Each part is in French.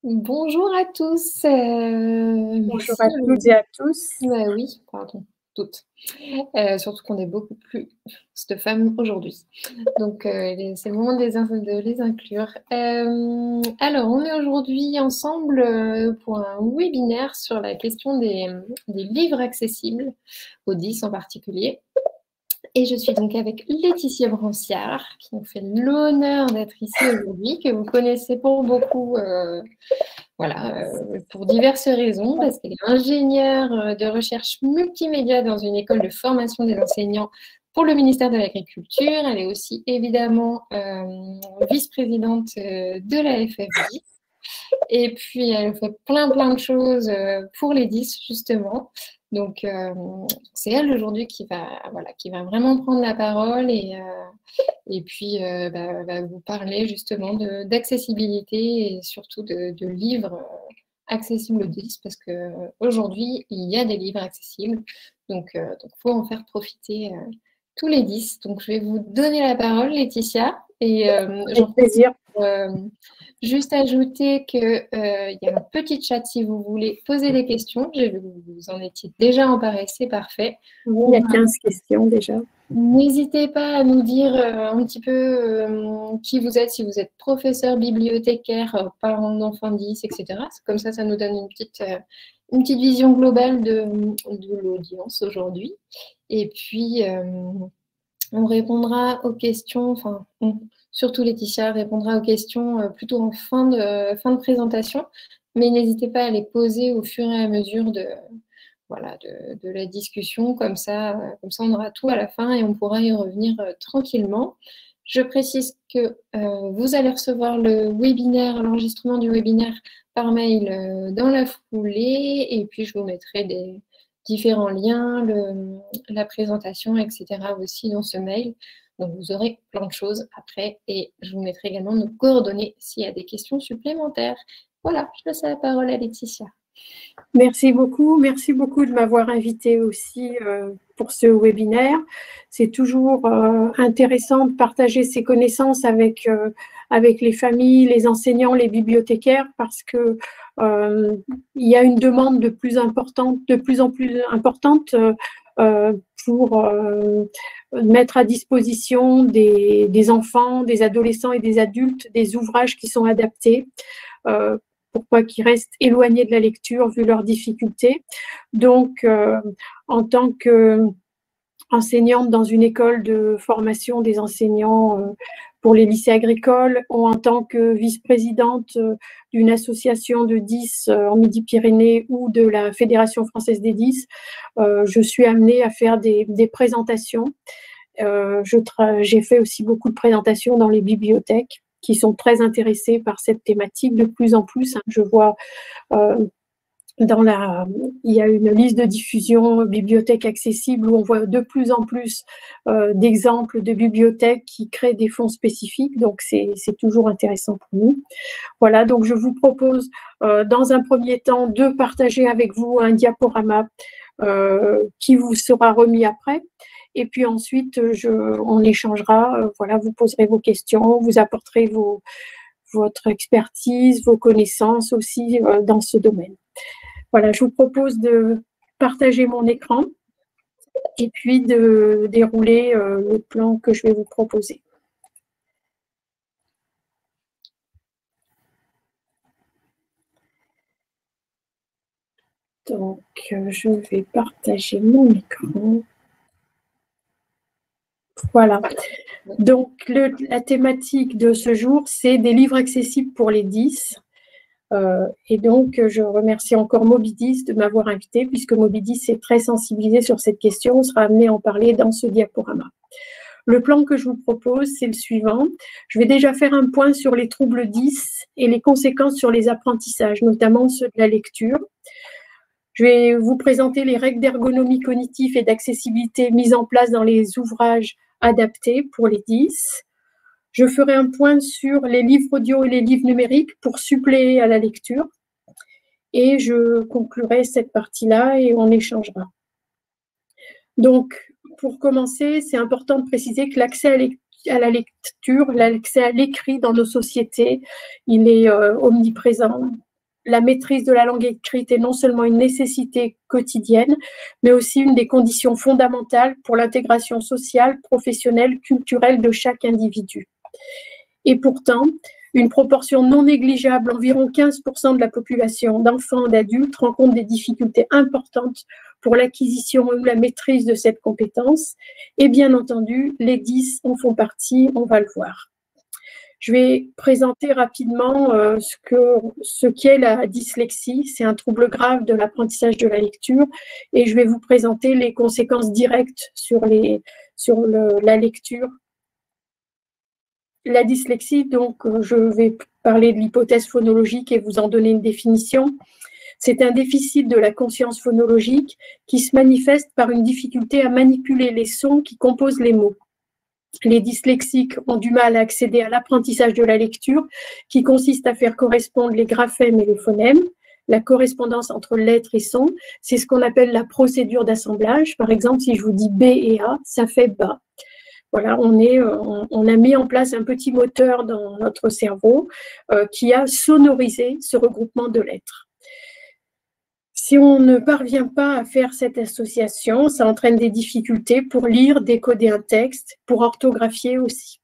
Bonjour à tous. Bonjour Merci. à toutes et à tous. Oui, pardon, toutes. Surtout qu'on est beaucoup plus de femmes aujourd'hui. Donc, c'est le moment de les inclure. Alors, on est aujourd'hui ensemble pour un webinaire sur la question des livres accessibles, aux 10 en particulier. Et je suis donc avec Laetitia Branciard, qui nous fait l'honneur d'être ici aujourd'hui, que vous connaissez pour beaucoup, pour diverses raisons, parce qu'elle est ingénieure de recherche multimédia dans une école de formation des enseignants pour le ministère de l'Agriculture. Elle est aussi évidemment vice-présidente de la FFJ. Et puis, elle fait plein de choses pour les 10, justement. Donc, c'est elle aujourd'hui qui va vraiment prendre la parole et puis va vous parler justement d'accessibilité et surtout de livres accessibles aux 10 parce qu'aujourd'hui, il y a des livres accessibles. Donc, faut en faire profiter tous les 10. Donc, je vais vous donner la parole, Laetitia. Et Avec plaisir. Juste ajouter qu'il y a un petit chat si vous voulez poser des questions. J'ai vu que vous en étiez déjà emparés, c'est parfait. Oui, il y a 15 questions déjà. N'hésitez pas à nous dire un petit peu qui vous êtes, si vous êtes professeur, bibliothécaire, parent d'enfants 10, etc. Comme ça nous donne une petite vision globale de l'audience aujourd'hui. Et puis, on répondra aux questions, surtout Laetitia répondra aux questions plutôt en fin de présentation, mais n'hésitez pas à les poser au fur et à mesure de la discussion. Comme ça, on aura tout à la fin et on pourra y revenir tranquillement. Je précise que vous allez recevoir l'enregistrement du webinaire par mail dans la foulée, et puis je vous mettrai des différents liens, la présentation, etc. aussi dans ce mail. Donc, vous aurez plein de choses après et je vous mettrai également nos coordonnées s'il y a des questions supplémentaires. Voilà, je laisse la parole à Laetitia. Merci beaucoup de m'avoir invité aussi pour ce webinaire. C'est toujours intéressant de partager ces connaissances avec les familles, les enseignants, les bibliothécaires, parce que il y a une demande de plus en plus importante pour mettre à disposition des enfants, des adolescents et des adultes des ouvrages qui sont adaptés. Pourquoi qu'ils restent éloignés de la lecture vu leurs difficultés. Donc, en tant qu'enseignante dans une école de formation des enseignants pour les lycées agricoles, ou en tant que vice-présidente d'une association de 10 en Midi-Pyrénées ou de la Fédération française des 10, je suis amenée à faire des présentations. J'ai fait aussi beaucoup de présentations dans les bibliothèques qui sont très intéressés par cette thématique de plus en plus. Je vois il y a une liste de diffusion bibliothèque accessible où on voit de plus en plus d'exemples de bibliothèques qui créent des fonds spécifiques. Donc, c'est toujours intéressant pour nous. Voilà, donc je vous propose dans un premier temps de partager avec vous un diaporama qui vous sera remis après. Et puis ensuite, on échangera, vous poserez vos questions, vous apporterez votre expertise, vos connaissances aussi dans ce domaine. Voilà, je vous propose de partager mon écran et puis de dérouler le plan que je vais vous proposer. Donc, je vais partager mon écran. Voilà. Donc, la thématique de ce jour, c'est des livres accessibles pour les 10. Et donc, je remercie encore Moby10 de m'avoir invité, puisque Moby10 est très sensibilisé sur cette question. On sera amené à en parler dans ce diaporama. Le plan que je vous propose, c'est le suivant. Je vais déjà faire un point sur les troubles 10 et les conséquences sur les apprentissages, notamment ceux de la lecture. Je vais vous présenter les règles d'ergonomie cognitive et d'accessibilité mises en place dans les ouvrages adaptés pour les 10. Je ferai un point sur les livres audio et les livres numériques pour suppléer à la lecture. Et je conclurai cette partie-là et on échangera. Donc, pour commencer, c'est important de préciser que l'accès à la lecture, l'accès à l'écrit dans nos sociétés, il est omniprésent. La maîtrise de la langue écrite est non seulement une nécessité quotidienne, mais aussi une des conditions fondamentales pour l'intégration sociale, professionnelle, culturelle de chaque individu. Et pourtant, une proportion non négligeable, environ 15% de la population d'enfants et d'adultes, rencontre des difficultés importantes pour l'acquisition ou la maîtrise de cette compétence. Et bien entendu, les 10 en font partie, on va le voir. Je vais présenter rapidement ce qu'est la dyslexie. C'est un trouble grave de l'apprentissage de la lecture et je vais vous présenter les conséquences directes sur la lecture. La dyslexie, donc, je vais parler de l'hypothèse phonologique et vous en donner une définition. C'est un déficit de la conscience phonologique qui se manifeste par une difficulté à manipuler les sons qui composent les mots. Les dyslexiques ont du mal à accéder à l'apprentissage de la lecture qui consiste à faire correspondre les graphèmes et les phonèmes. La correspondance entre lettres et sons, c'est ce qu'on appelle la procédure d'assemblage. Par exemple, si je vous dis B et A, ça fait BA. Voilà, on a mis en place un petit moteur dans notre cerveau qui a sonorisé ce regroupement de lettres. Si on ne parvient pas à faire cette association, ça entraîne des difficultés pour lire, décoder un texte, pour orthographier aussi.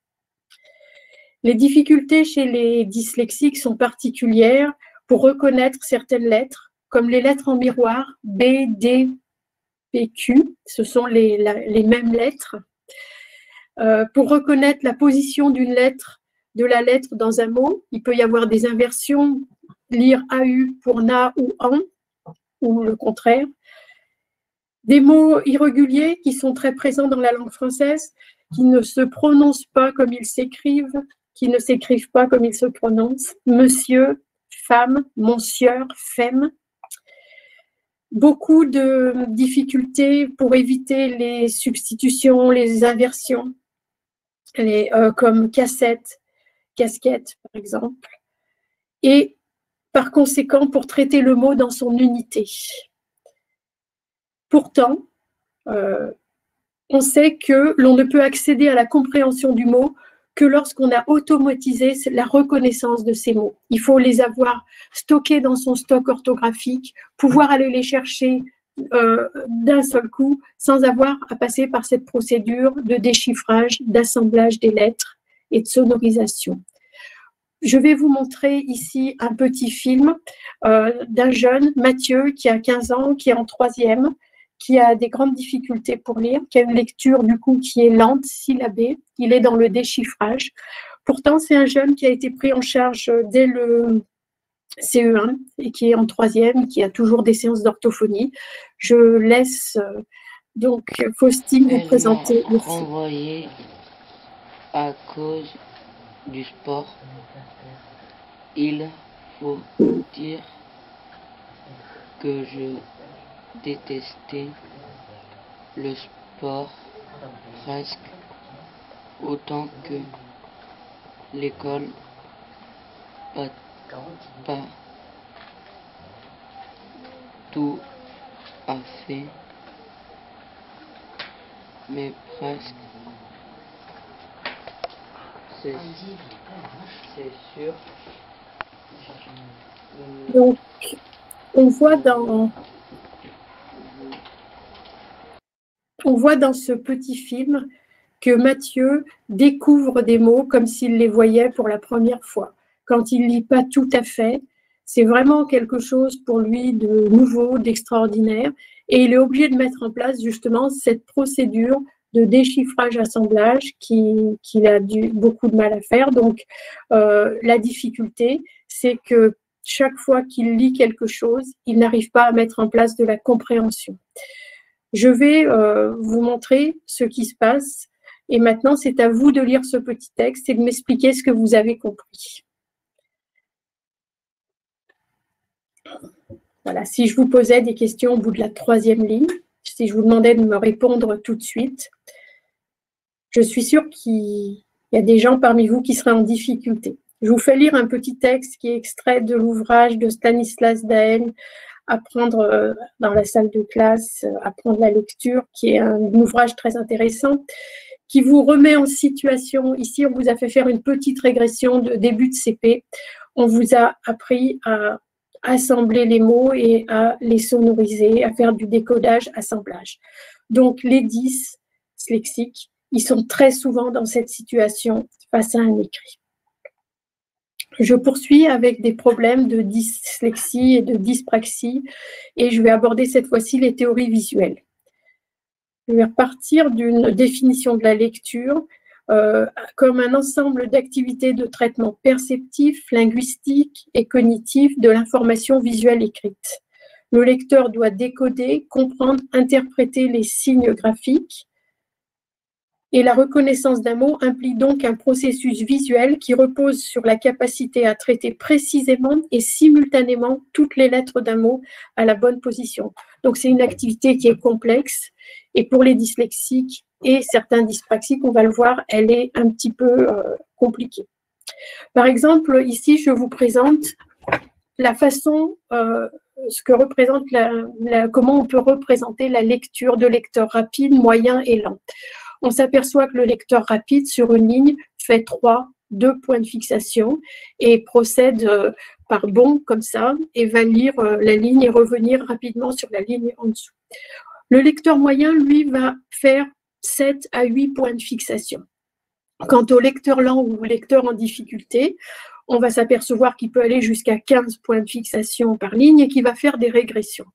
Les difficultés chez les dyslexiques sont particulières pour reconnaître certaines lettres, comme les lettres en miroir, B, D, P, Q, ce sont les mêmes lettres. Pour reconnaître la position d'une lettre, de la lettre dans un mot, il peut y avoir des inversions, lire AU pour na ou an, ou le contraire. Des mots irréguliers qui sont très présents dans la langue française, qui ne se prononcent pas comme ils s'écrivent, qui ne s'écrivent pas comme ils se prononcent. Monsieur, femme, monsieur, femme. Beaucoup de difficultés pour éviter les substitutions, les inversions, comme cassette, casquette, par exemple. Et par conséquent, pour traiter le mot dans son unité. Pourtant, on sait que l'on ne peut accéder à la compréhension du mot que lorsqu'on a automatisé la reconnaissance de ces mots. Il faut les avoir stockés dans son stock orthographique, pouvoir aller les chercher d'un seul coup, sans avoir à passer par cette procédure de déchiffrage, d'assemblage des lettres et de sonorisation. Je vais vous montrer ici un petit film d'un jeune, Mathieu, qui a 15 ans, qui est en 3e, qui a des grandes difficultés pour lire, qui a une lecture du coup qui est lente, syllabée. Il est dans le déchiffrage. Pourtant, c'est un jeune qui a été pris en charge dès le CE1 et qui est en 3e, qui a toujours des séances d'orthophonie. Je laisse donc Faustine vous présenter. Elle m'a renvoyé à cause du sport. Il faut dire que je détestais le sport presque autant que l'école, pas tout à fait, mais presque. C'est sûr. Donc, on voit dans ce petit film que Mathieu découvre des mots comme s'il les voyait pour la première fois. Quand il ne lit pas tout à fait, c'est vraiment quelque chose pour lui de nouveau, d'extraordinaire. Et il est obligé de mettre en place justement cette procédure de déchiffrage-assemblage qu'il a beaucoup de mal à faire. Donc, la difficulté, c'est que chaque fois qu'il lit quelque chose, il n'arrive pas à mettre en place de la compréhension. Je vais vous montrer ce qui se passe. Et maintenant, c'est à vous de lire ce petit texte et de m'expliquer ce que vous avez compris. Voilà, si je vous posais des questions au bout de la 3e ligne, si je vous demandais de me répondre tout de suite, je suis sûre qu'il y a des gens parmi vous qui seraient en difficulté. Je vous fais lire un petit texte qui est extrait de l'ouvrage de Stanislas Dehaene, Apprendre dans la salle de classe, apprendre la lecture, qui est un ouvrage très intéressant, qui vous remet en situation. Ici, on vous a fait faire une petite régression de début de CP. On vous a appris à assembler les mots et à les sonoriser, à faire du décodage, assemblage. Donc, les dyslexiques, ils sont très souvent dans cette situation face à un écrit. Je poursuis avec des problèmes de dyslexie et de dyspraxie et je vais aborder cette fois-ci les théories visuelles. Je vais repartir d'une définition de la lecture comme un ensemble d'activités de traitement perceptif, linguistique et cognitif de l'information visuelle écrite. Le lecteur doit décoder, comprendre, interpréter les signes graphiques. Et la reconnaissance d'un mot implique donc un processus visuel qui repose sur la capacité à traiter précisément et simultanément toutes les lettres d'un mot à la bonne position. Donc, c'est une activité qui est complexe. Et pour les dyslexiques et certains dyspraxiques, on va le voir, elle est un petit peu compliquée. Par exemple, ici, je vous présente la façon, ce que représente comment on peut représenter la lecture de lecteurs rapides, moyens et lents. On s'aperçoit que le lecteur rapide sur une ligne fait 2 points de fixation et procède par bond comme ça et va lire la ligne et revenir rapidement sur la ligne en dessous. Le lecteur moyen, lui, va faire 7 à 8 points de fixation. Quant au lecteur lent ou au lecteur en difficulté, on va s'apercevoir qu'il peut aller jusqu'à 15 points de fixation par ligne et qu'il va faire des régressions.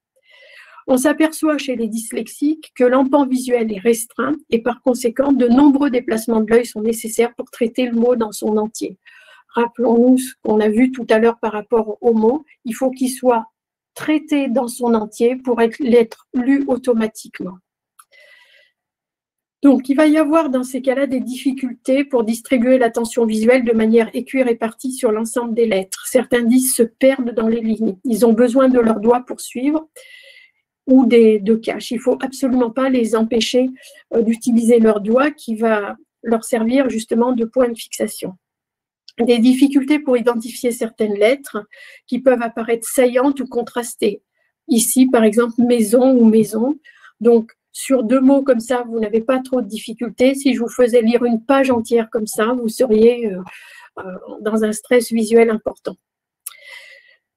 On s'aperçoit chez les dyslexiques que l'empan visuel est restreint et par conséquent, de nombreux déplacements de l'œil sont nécessaires pour traiter le mot dans son entier. Rappelons-nous ce qu'on a vu tout à l'heure par rapport au mot. Il faut qu'il soit traité dans son entier pour être lu automatiquement. Donc, il va y avoir dans ces cas-là des difficultés pour distribuer l'attention visuelle de manière équirépartie sur l'ensemble des lettres. Certains dys se perdent dans les lignes. Ils ont besoin de leurs doigts pour suivre ou de cache. Il ne faut absolument pas les empêcher d'utiliser leurs doigts qui va leur servir justement de point de fixation. Des difficultés pour identifier certaines lettres qui peuvent apparaître saillantes ou contrastées. Ici, par exemple, maison ou maison. Donc, sur 2 mots comme ça, vous n'avez pas trop de difficultés. Si je vous faisais lire une page entière comme ça, vous seriez dans un stress visuel important.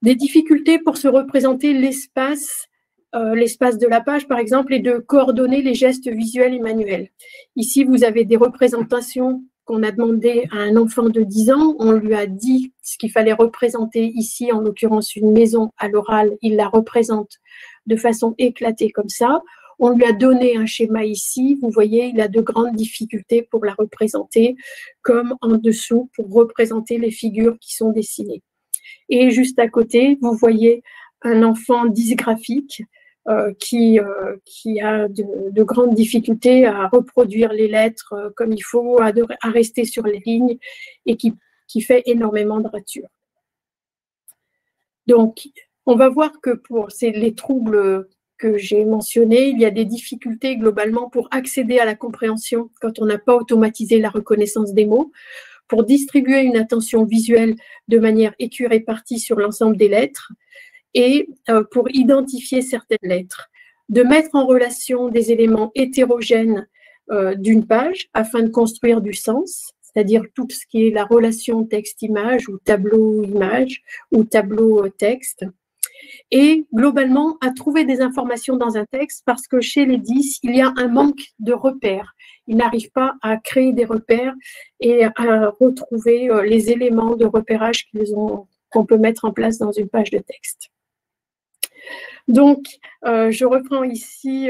Des difficultés pour se représenter l'espace de la page, par exemple, et de coordonner les gestes visuels et manuels. Ici, vous avez des représentations qu'on a demandé à un enfant de 10 ans. On lui a dit ce qu'il fallait représenter ici, en l'occurrence une maison à l'oral. Il la représente de façon éclatée comme ça. On lui a donné un schéma ici. Vous voyez, il a de grandes difficultés pour la représenter, comme en dessous pour représenter les figures qui sont dessinées. Et juste à côté, vous voyez un enfant dysgraphique qui a de grandes difficultés à reproduire les lettres comme il faut, à rester sur les lignes et qui fait énormément de ratures. Donc, on va voir que pour les troubles que j'ai mentionnés, il y a des difficultés globalement pour accéder à la compréhension quand on n'a pas automatisé la reconnaissance des mots, pour distribuer une attention visuelle de manière équirépartie sur l'ensemble des lettres, et pour identifier certaines lettres, de mettre en relation des éléments hétérogènes d'une page afin de construire du sens, c'est-à-dire tout ce qui est la relation texte-image ou tableau-image ou tableau-texte, et globalement à trouver des informations dans un texte parce que chez les dys, il y a un manque de repères. Ils n'arrivent pas à créer des repères et à retrouver les éléments de repérage qu'on peut mettre en place dans une page de texte. Donc, je reprends ici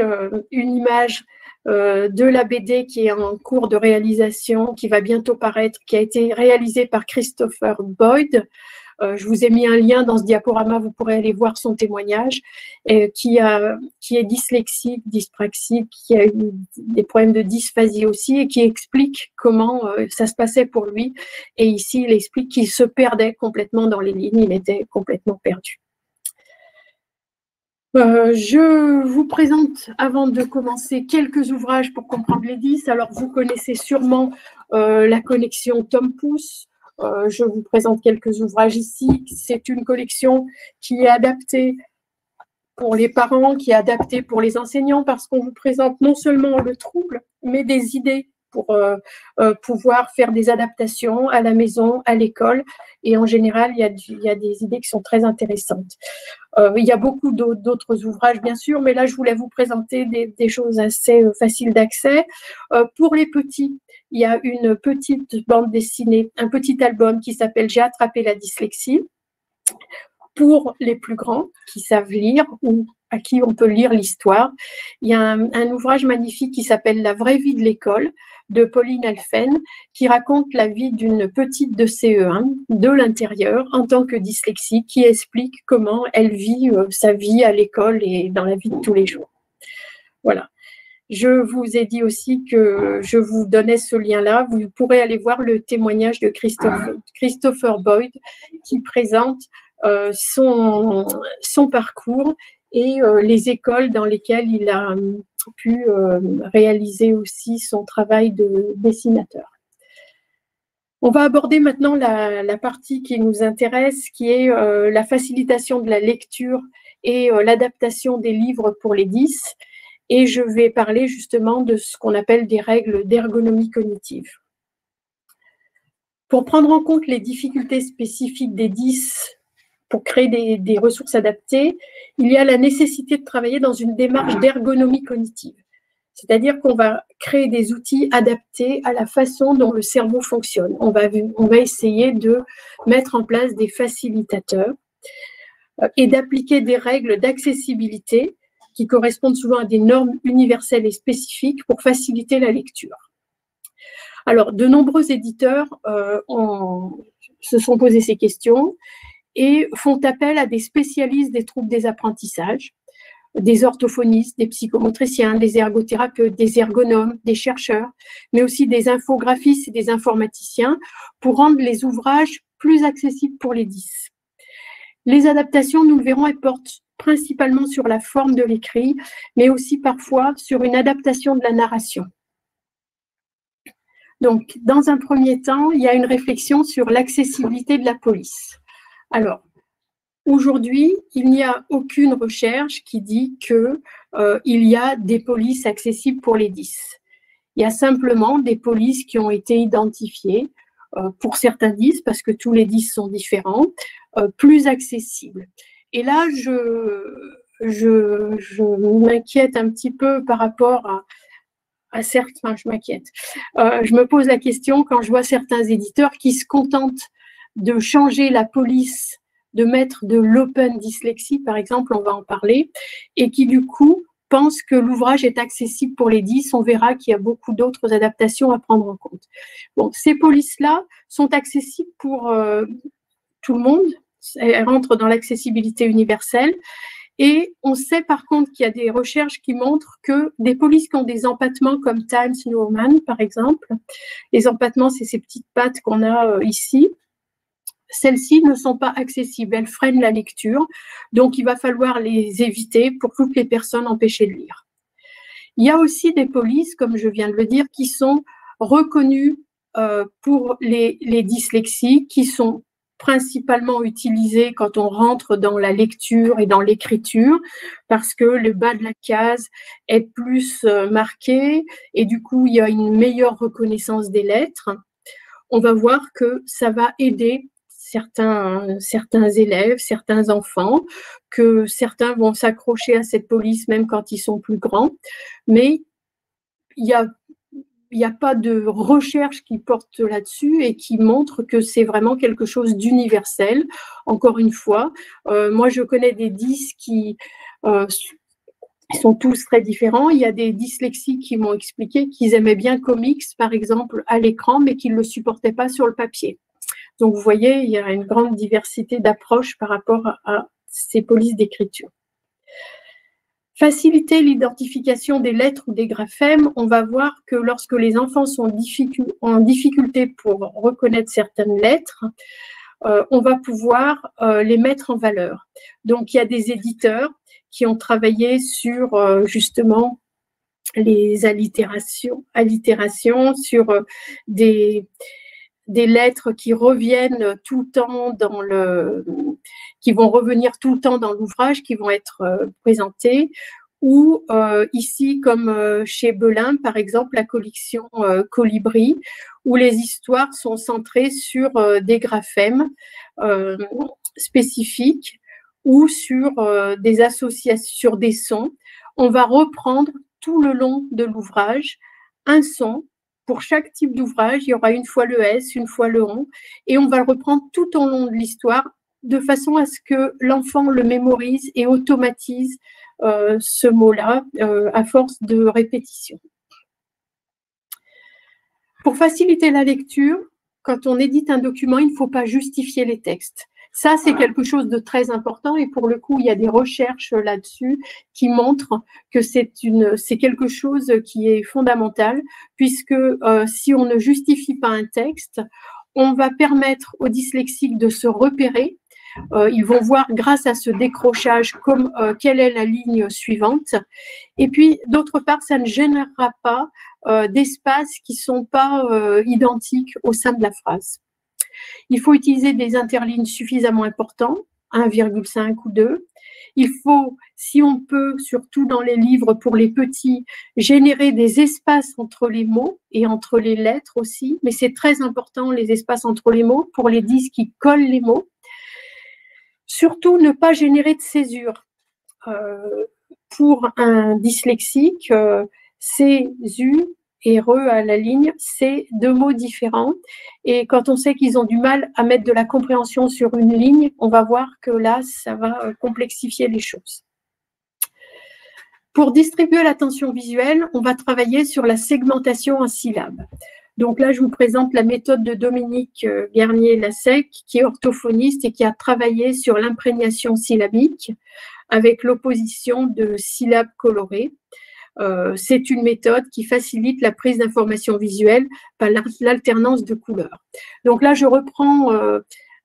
une image de la BD qui est en cours de réalisation, qui va bientôt paraître, qui a été réalisée par Christopher Boyd. Je vous ai mis un lien dans ce diaporama, vous pourrez aller voir son témoignage, qui est dyslexique, dyspraxique, qui a eu des problèmes de dysphasie aussi et qui explique comment ça se passait pour lui. Et ici, il explique qu'il se perdait complètement dans les lignes, il était complètement perdu. Je vous présente, avant de commencer, quelques ouvrages pour comprendre les dys. Alors, vous connaissez sûrement la collection Tom Pouce. Je vous présente quelques ouvrages ici. C'est une collection qui est adaptée pour les parents, qui est adaptée pour les enseignants, parce qu'on vous présente non seulement le trouble, mais des idées pour pouvoir faire des adaptations à la maison, à l'école. Et en général, il y a des idées qui sont très intéressantes. Il y a beaucoup d'autres ouvrages, bien sûr, mais là, je voulais vous présenter des choses assez faciles d'accès. Pour les petits, il y a une petite bande dessinée, un petit album qui s'appelle « J'ai attrapé la dyslexie ». Pour les plus grands qui savent lire ou à qui on peut lire l'histoire, il y a un ouvrage magnifique qui s'appelle « La vraie vie de l'école » de Pauline Elfen, qui raconte la vie d'une petite de CE1 de l'intérieur en tant que dyslexique, qui explique comment elle vit sa vie à l'école et dans la vie de tous les jours. Voilà. Je vous ai dit aussi que je vous donnais ce lien-là. Vous pourrez aller voir le témoignage de Christopher Boyd qui présente son parcours et les écoles dans lesquelles il a pu réaliser aussi son travail de dessinateur. On va aborder maintenant la partie qui nous intéresse, qui est la facilitation de la lecture et l'adaptation des livres pour les 10. Et je vais parler justement de ce qu'on appelle des règles d'ergonomie cognitive. Pour prendre en compte les difficultés spécifiques des 10, pour créer des ressources adaptées, il y a la nécessité de travailler dans une démarche d'ergonomie cognitive. C'est-à-dire qu'on va créer des outils adaptés à la façon dont le cerveau fonctionne. On va essayer de mettre en place des facilitateurs et d'appliquer des règles d'accessibilité qui correspondent souvent à des normes universelles et spécifiques pour faciliter la lecture. Alors, de nombreux éditeurs se sont posés ces questions et font appel à des spécialistes des troubles des apprentissages, des orthophonistes, des psychomotriciens, des ergothérapeutes, des ergonomes, des chercheurs, mais aussi des infographistes et des informaticiens pour rendre les ouvrages plus accessibles pour les 10. Les adaptations, nous le verrons, elles portent principalement sur la forme de l'écrit, mais aussi parfois sur une adaptation de la narration. Donc, dans un premier temps, il y a une réflexion sur l'accessibilité de la police. Alors, aujourd'hui, il n'y a aucune recherche qui dit qu'il y a des polices accessibles pour les 10. Il y a simplement des polices qui ont été identifiées pour certains 10, parce que tous les 10 sont différents, plus accessibles. Et là, je m'inquiète un petit peu par rapport à certains, je m'inquiète. Je me pose la question quand je vois certains éditeurs qui se contentent de changer la police, de mettre de l'open dyslexie, par exemple, on va en parler, et qui du coup pensent que l'ouvrage est accessible pour les 10. On verra qu'il y a beaucoup d'autres adaptations à prendre en compte. Bon, ces polices-là sont accessibles pour tout le monde. Elles rentrent dans l'accessibilité universelle. Et on sait par contre qu'il y a des recherches qui montrent que des polices qui ont des empattements comme Times New Roman, par exemple, les empattements, c'est ces petites pattes qu'on a ici, celles-ci ne sont pas accessibles, elles freinent la lecture, donc il va falloir les éviter pour toutes les personnes empêchées de lire. Il y a aussi des polices, comme je viens de le dire, qui sont reconnues pour les dyslexies, qui sont principalement utilisées quand on rentre dans la lecture et dans l'écriture, parce que le bas de la case est plus marqué et du coup, il y a une meilleure reconnaissance des lettres. On va voir que ça va aider certains élèves, certains enfants, que certains vont s'accrocher à cette police même quand ils sont plus grands, mais il n'y a pas de recherche qui porte là-dessus et qui montre que c'est vraiment quelque chose d'universel. Encore une fois, moi je connais des 10 qui sont tous très différents. Il y a des dyslexiques qui m'ont expliqué qu'ils aimaient bien comics, par exemple, à l'écran, mais qu'ils ne le supportaient pas sur le papier. Donc, vous voyez, il y a une grande diversité d'approches par rapport à ces polices d'écriture. Faciliter l'identification des lettres ou des graphèmes, on va voir que lorsque les enfants sont en difficulté pour reconnaître certaines lettres, on va pouvoir les mettre en valeur. Donc, il y a des éditeurs qui ont travaillé sur justement les allitérations sur des lettres qui reviennent tout le temps qui vont revenir tout le temps dans l'ouvrage, qui vont être présentées, ou ici, comme chez Belin, par exemple, la collection Colibri, où les histoires sont centrées sur des graphèmes spécifiques ou sur des associations, sur des sons. On va reprendre tout le long de l'ouvrage un son. Pour chaque type d'ouvrage, il y aura une fois le S, une fois le on, et on va le reprendre tout au long de l'histoire de façon à ce que l'enfant le mémorise et automatise ce mot-là à force de répétition. Pour faciliter la lecture, quand on édite un document, il ne faut pas justifier les textes. Ça, c'est quelque chose de très important et pour le coup, il y a des recherches là-dessus qui montrent que c'est quelque chose qui est fondamental puisque si on ne justifie pas un texte, on va permettre aux dyslexiques de se repérer. Ils vont voir grâce à ce décrochage quelle est la ligne suivante. Et puis, d'autre part, ça ne générera pas d'espaces qui ne sont pas identiques au sein de la phrase. Il faut utiliser des interlignes suffisamment importants, 1,5 ou 2. Il faut, si on peut, surtout dans les livres pour les petits, générer des espaces entre les mots et entre les lettres aussi. Mais c'est très important, les espaces entre les mots, pour les dys qui collent les mots. Surtout, ne pas générer de césure. Pour un dyslexique, césu et re à la ligne, c'est deux mots différents. Et quand on sait qu'ils ont du mal à mettre de la compréhension sur une ligne, on va voir que là, ça va complexifier les choses. Pour distribuer l'attention visuelle, on va travailler sur la segmentation en syllabes. Donc là, je vous présente la méthode de Dominique Garnier-Lassec, qui est orthophoniste et qui a travaillé sur l'imprégnation syllabique avec l'opposition de syllabes colorées. C'est une méthode qui facilite la prise d'informations visuelles par l'alternance de couleurs. Donc là, je reprends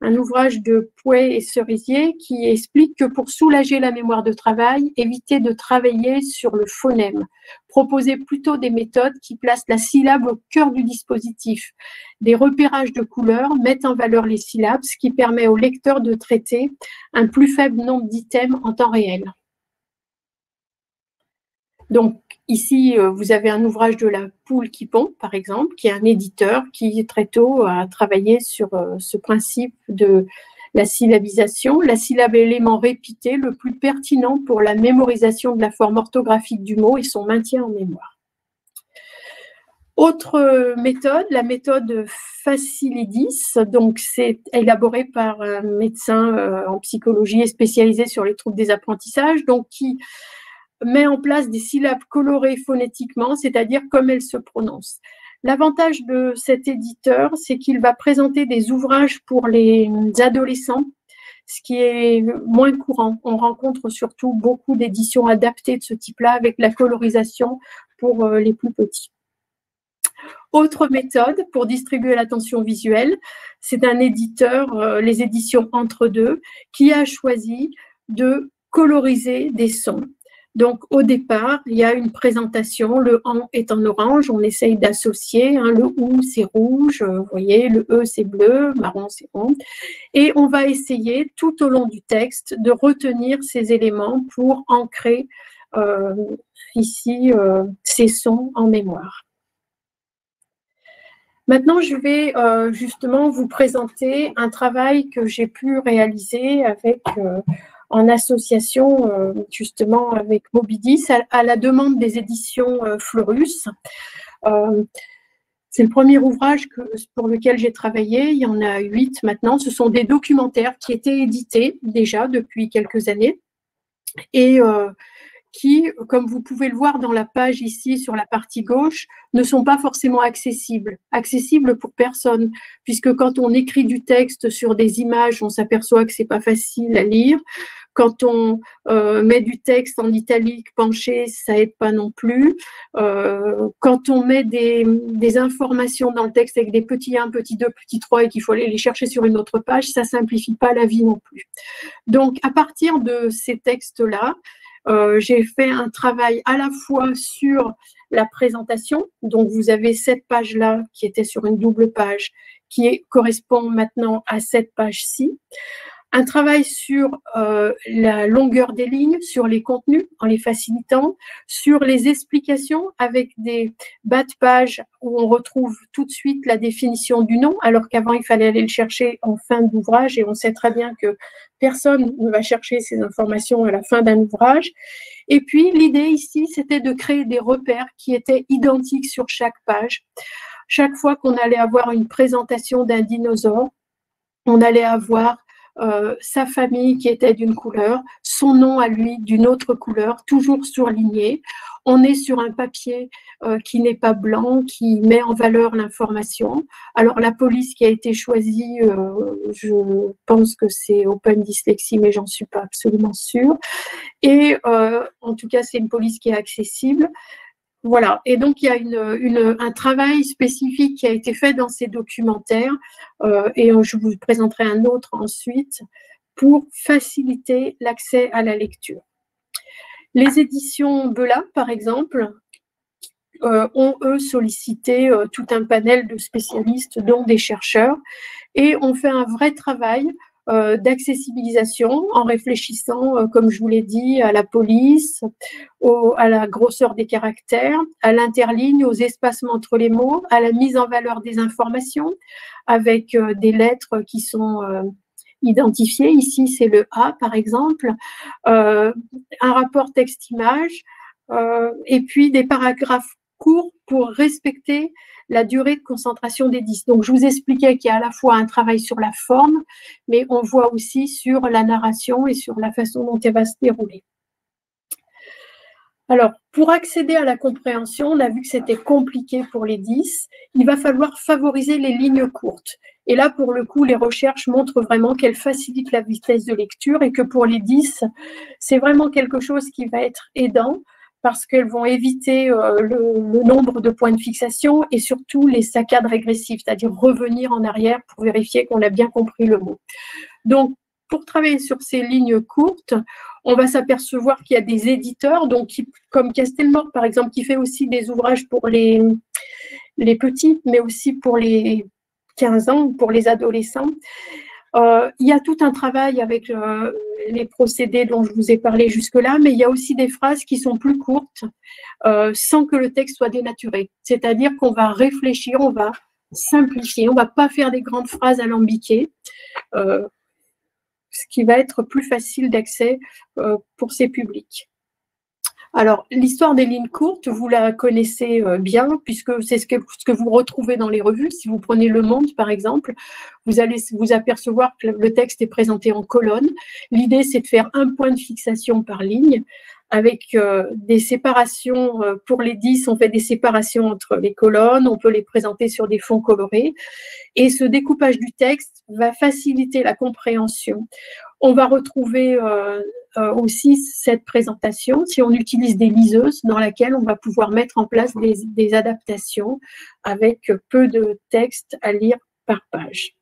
un ouvrage de Pouet et Cerisier qui explique que pour soulager la mémoire de travail, évitez de travailler sur le phonème. Proposez plutôt des méthodes qui placent la syllabe au cœur du dispositif. Des repérages de couleurs mettent en valeur les syllabes, ce qui permet au lecteur de traiter un plus faible nombre d'items en temps réel. Donc, ici, vous avez un ouvrage de La Poule qui pond, par exemple, qui est un éditeur qui, très tôt, a travaillé sur ce principe de la syllabisation. La syllabe est l'élément répété le plus pertinent pour la mémorisation de la forme orthographique du mot et son maintien en mémoire. Autre méthode, la méthode Facilidis, donc c'est élaboré par un médecin en psychologie et spécialisé sur les troubles des apprentissages, donc qui met en place des syllabes colorées phonétiquement, c'est-à-dire comme elles se prononcent. L'avantage de cet éditeur, c'est qu'il va présenter des ouvrages pour les adolescents, ce qui est moins courant. On rencontre surtout beaucoup d'éditions adaptées de ce type-là avec la colorisation pour les plus petits. Autre méthode pour distribuer l'attention visuelle, c'est un éditeur, les éditions Entre Deux, qui a choisi de coloriser des sons. Donc, au départ, il y a une présentation. Le « en » est en orange. On essaye d'associer. Le « ou » c'est rouge. Vous voyez, le « e » c'est bleu. Marron, c'est rond. Et on va essayer, tout au long du texte, de retenir ces éléments pour ancrer ici ces sons en mémoire. Maintenant, je vais justement vous présenter un travail que j'ai pu réaliser avec... en association justement avec Mobidis à la demande des éditions Fleurus. C'est le premier ouvrage pour lequel j'ai travaillé, il y en a 8 maintenant. Ce sont des documentaires qui étaient édités déjà depuis quelques années et qui, comme vous pouvez le voir dans la page ici sur la partie gauche, ne sont pas forcément accessibles pour personne, puisque quand on écrit du texte sur des images, on s'aperçoit que c'est pas facile à lire. Quand on met du texte en italique penché, ça aide pas non plus. Quand on met des informations dans le texte avec des petits 1, petits 2, petits 3 et qu'il faut aller les chercher sur une autre page, ça simplifie pas la vie non plus. Donc, à partir de ces textes-là, j'ai fait un travail à la fois sur la présentation, donc vous avez cette page-là qui était sur une double page, qui correspond maintenant à cette page-ci, Un travail sur la longueur des lignes, sur les contenus en les facilitant, sur les explications avec des bas de page où on retrouve tout de suite la définition du nom, alors qu'avant il fallait aller le chercher en fin d'ouvrage, et on sait très bien que personne ne va chercher ces informations à la fin d'un ouvrage. Et puis l'idée ici, c'était de créer des repères qui étaient identiques sur chaque page. Chaque fois qu'on allait avoir une présentation d'un dinosaure, on allait avoir sa famille qui était d'une couleur, son nom à lui d'une autre couleur, toujours surligné. On est sur un papier qui n'est pas blanc, qui met en valeur l'information. Alors la police qui a été choisie, je pense que c'est Open Dyslexie, mais j'en suis pas absolument sûre. Et en tout cas, c'est une police qui est accessible. Voilà, et donc il y a un travail spécifique qui a été fait dans ces documentaires, et je vous présenterai un autre ensuite, pour faciliter l'accès à la lecture. Les éditions Belin, par exemple, ont, eux, sollicité tout un panel de spécialistes, dont des chercheurs, et ont fait un vrai travail d'accessibilisation en réfléchissant, comme je vous l'ai dit, à la police, à la grosseur des caractères, à l'interligne, aux espacements entre les mots, à la mise en valeur des informations avec des lettres qui sont identifiées. Ici, c'est le A, par exemple, un rapport texte-image, et puis des paragraphes courts pour respecter la durée de concentration des disques. Donc, je vous expliquais qu'il y a à la fois un travail sur la forme, mais on voit aussi sur la narration et sur la façon dont elle va se dérouler. Alors, pour accéder à la compréhension, on a vu que c'était compliqué pour les 10. Il va falloir favoriser les lignes courtes. Et là, pour le coup, les recherches montrent vraiment qu'elles facilitent la vitesse de lecture et que pour les 10, c'est vraiment quelque chose qui va être aidant, parce qu'elles vont éviter le nombre de points de fixation et surtout les saccades régressives, c'est-à-dire revenir en arrière pour vérifier qu'on a bien compris le mot. Donc, pour travailler sur ces lignes courtes, on va s'apercevoir qu'il y a des éditeurs, donc comme Castelmore, par exemple, qui fait aussi des ouvrages pour les petits, mais aussi pour les 15 ans, pour les adolescents. Il y a tout un travail avec les procédés dont je vous ai parlé jusque-là, mais il y a aussi des phrases qui sont plus courtes sans que le texte soit dénaturé. C'est-à-dire qu'on va réfléchir, on va simplifier, on ne va pas faire des grandes phrases alambiquées, ce qui va être plus facile d'accès pour ces publics. Alors, l'histoire des lignes courtes, vous la connaissez bien, puisque c'est ce que vous retrouvez dans les revues. Si vous prenez Le Monde, par exemple, vous allez vous apercevoir que le texte est présenté en colonnes. L'idée, c'est de faire un point de fixation par ligne, avec des séparations. Pour les 10, on fait des séparations entre les colonnes, on peut les présenter sur des fonds colorés. Et ce découpage du texte va faciliter la compréhension. On va retrouver aussi cette présentation si on utilise des liseuses dans laquelle on va pouvoir mettre en place des adaptations avec peu de texte à lire par page.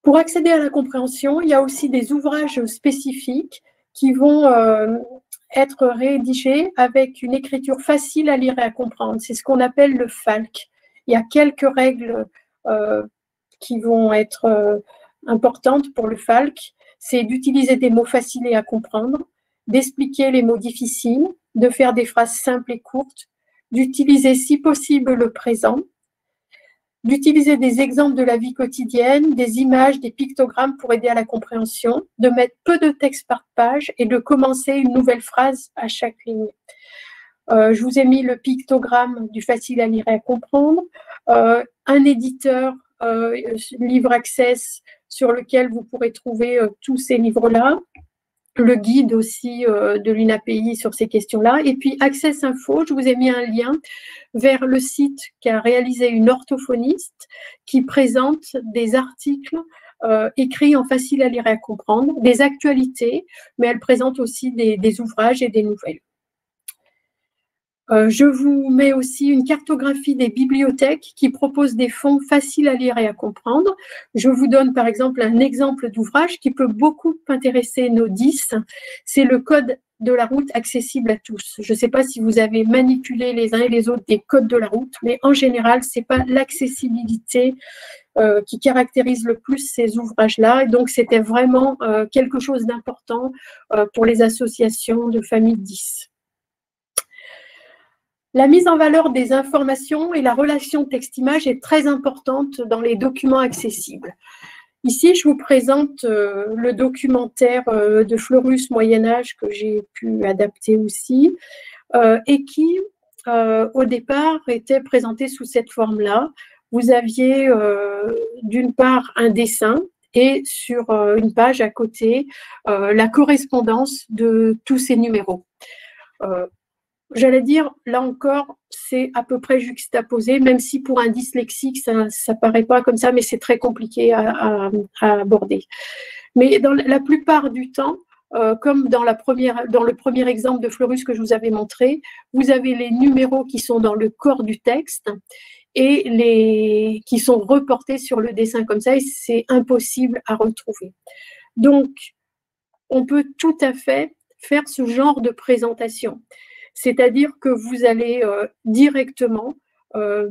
Pour accéder à la compréhension, il y a aussi des ouvrages spécifiques qui vont être rédigés avec une écriture facile à lire et à comprendre. C'est ce qu'on appelle le FALC. Il y a quelques règles qui vont être importante pour le FALC, c'est d'utiliser des mots faciles à comprendre, d'expliquer les mots difficiles, de faire des phrases simples et courtes, d'utiliser si possible le présent, d'utiliser des exemples de la vie quotidienne, des images, des pictogrammes pour aider à la compréhension, de mettre peu de texte par page et de commencer une nouvelle phrase à chaque ligne. Je vous ai mis le pictogramme du facile à lire et à comprendre, un éditeur Livre Access sur lequel vous pourrez trouver tous ces livres-là, le guide aussi de l'UNAPI sur ces questions-là, et puis Access Info, je vous ai mis un lien vers le site qu'a réalisé une orthophoniste qui présente des articles écrits en facile à lire et à comprendre, des actualités, mais elle présente aussi des ouvrages et des nouvelles. Je vous mets aussi une cartographie des bibliothèques qui proposent des fonds faciles à lire et à comprendre. Je vous donne par exemple un exemple d'ouvrage qui peut beaucoup intéresser nos 10. C'est le code de la route accessible à tous. Je ne sais pas si vous avez manipulé les uns et les autres des codes de la route, mais en général, ce n'est pas l'accessibilité qui caractérise le plus ces ouvrages-là. Et donc, c'était vraiment quelque chose d'important pour les associations de familles 10. La mise en valeur des informations et la relation texte-image est très importante dans les documents accessibles. Ici, je vous présente le documentaire de Fleurus Moyen-Âge que j'ai pu adapter aussi et qui, au départ, était présenté sous cette forme-là. Vous aviez d'une part un dessin et sur une page à côté la correspondance de tous ces numéros. J'allais dire, là encore, c'est à peu près juxtaposé, même si pour un dyslexique, ça ne paraît pas comme ça, mais c'est très compliqué à aborder. Mais dans la plupart du temps, comme dans le premier exemple de Fleurus que je vous avais montré, vous avez les numéros qui sont dans le corps du texte et qui sont reportés sur le dessin comme ça, et c'est impossible à retrouver. Donc, on peut tout à fait faire ce genre de présentation. C'est-à-dire que vous allez directement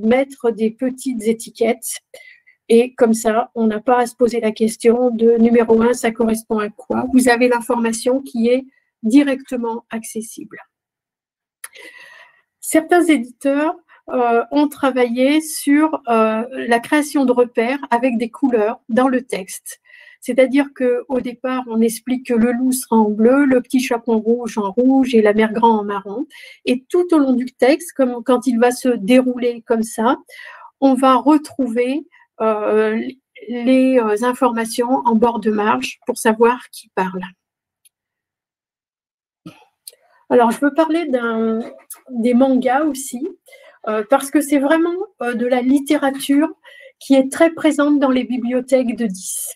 mettre des petites étiquettes et comme ça, on n'a pas à se poser la question de numéro 1, ça correspond à quoi? Vous avez l'information qui est directement accessible. Certains éditeurs ont travaillé sur la création de repères avec des couleurs dans le texte. C'est-à-dire qu'au départ, on explique que le loup sera en bleu, le petit chaperon rouge en rouge et la mère grand en marron. Et tout au long du texte, comme quand il va se dérouler comme ça, on va retrouver les informations en bord de marge pour savoir qui parle. Alors, je veux parler des mangas aussi, parce que c'est vraiment de la littérature qui est très présente dans les bibliothèques de 10.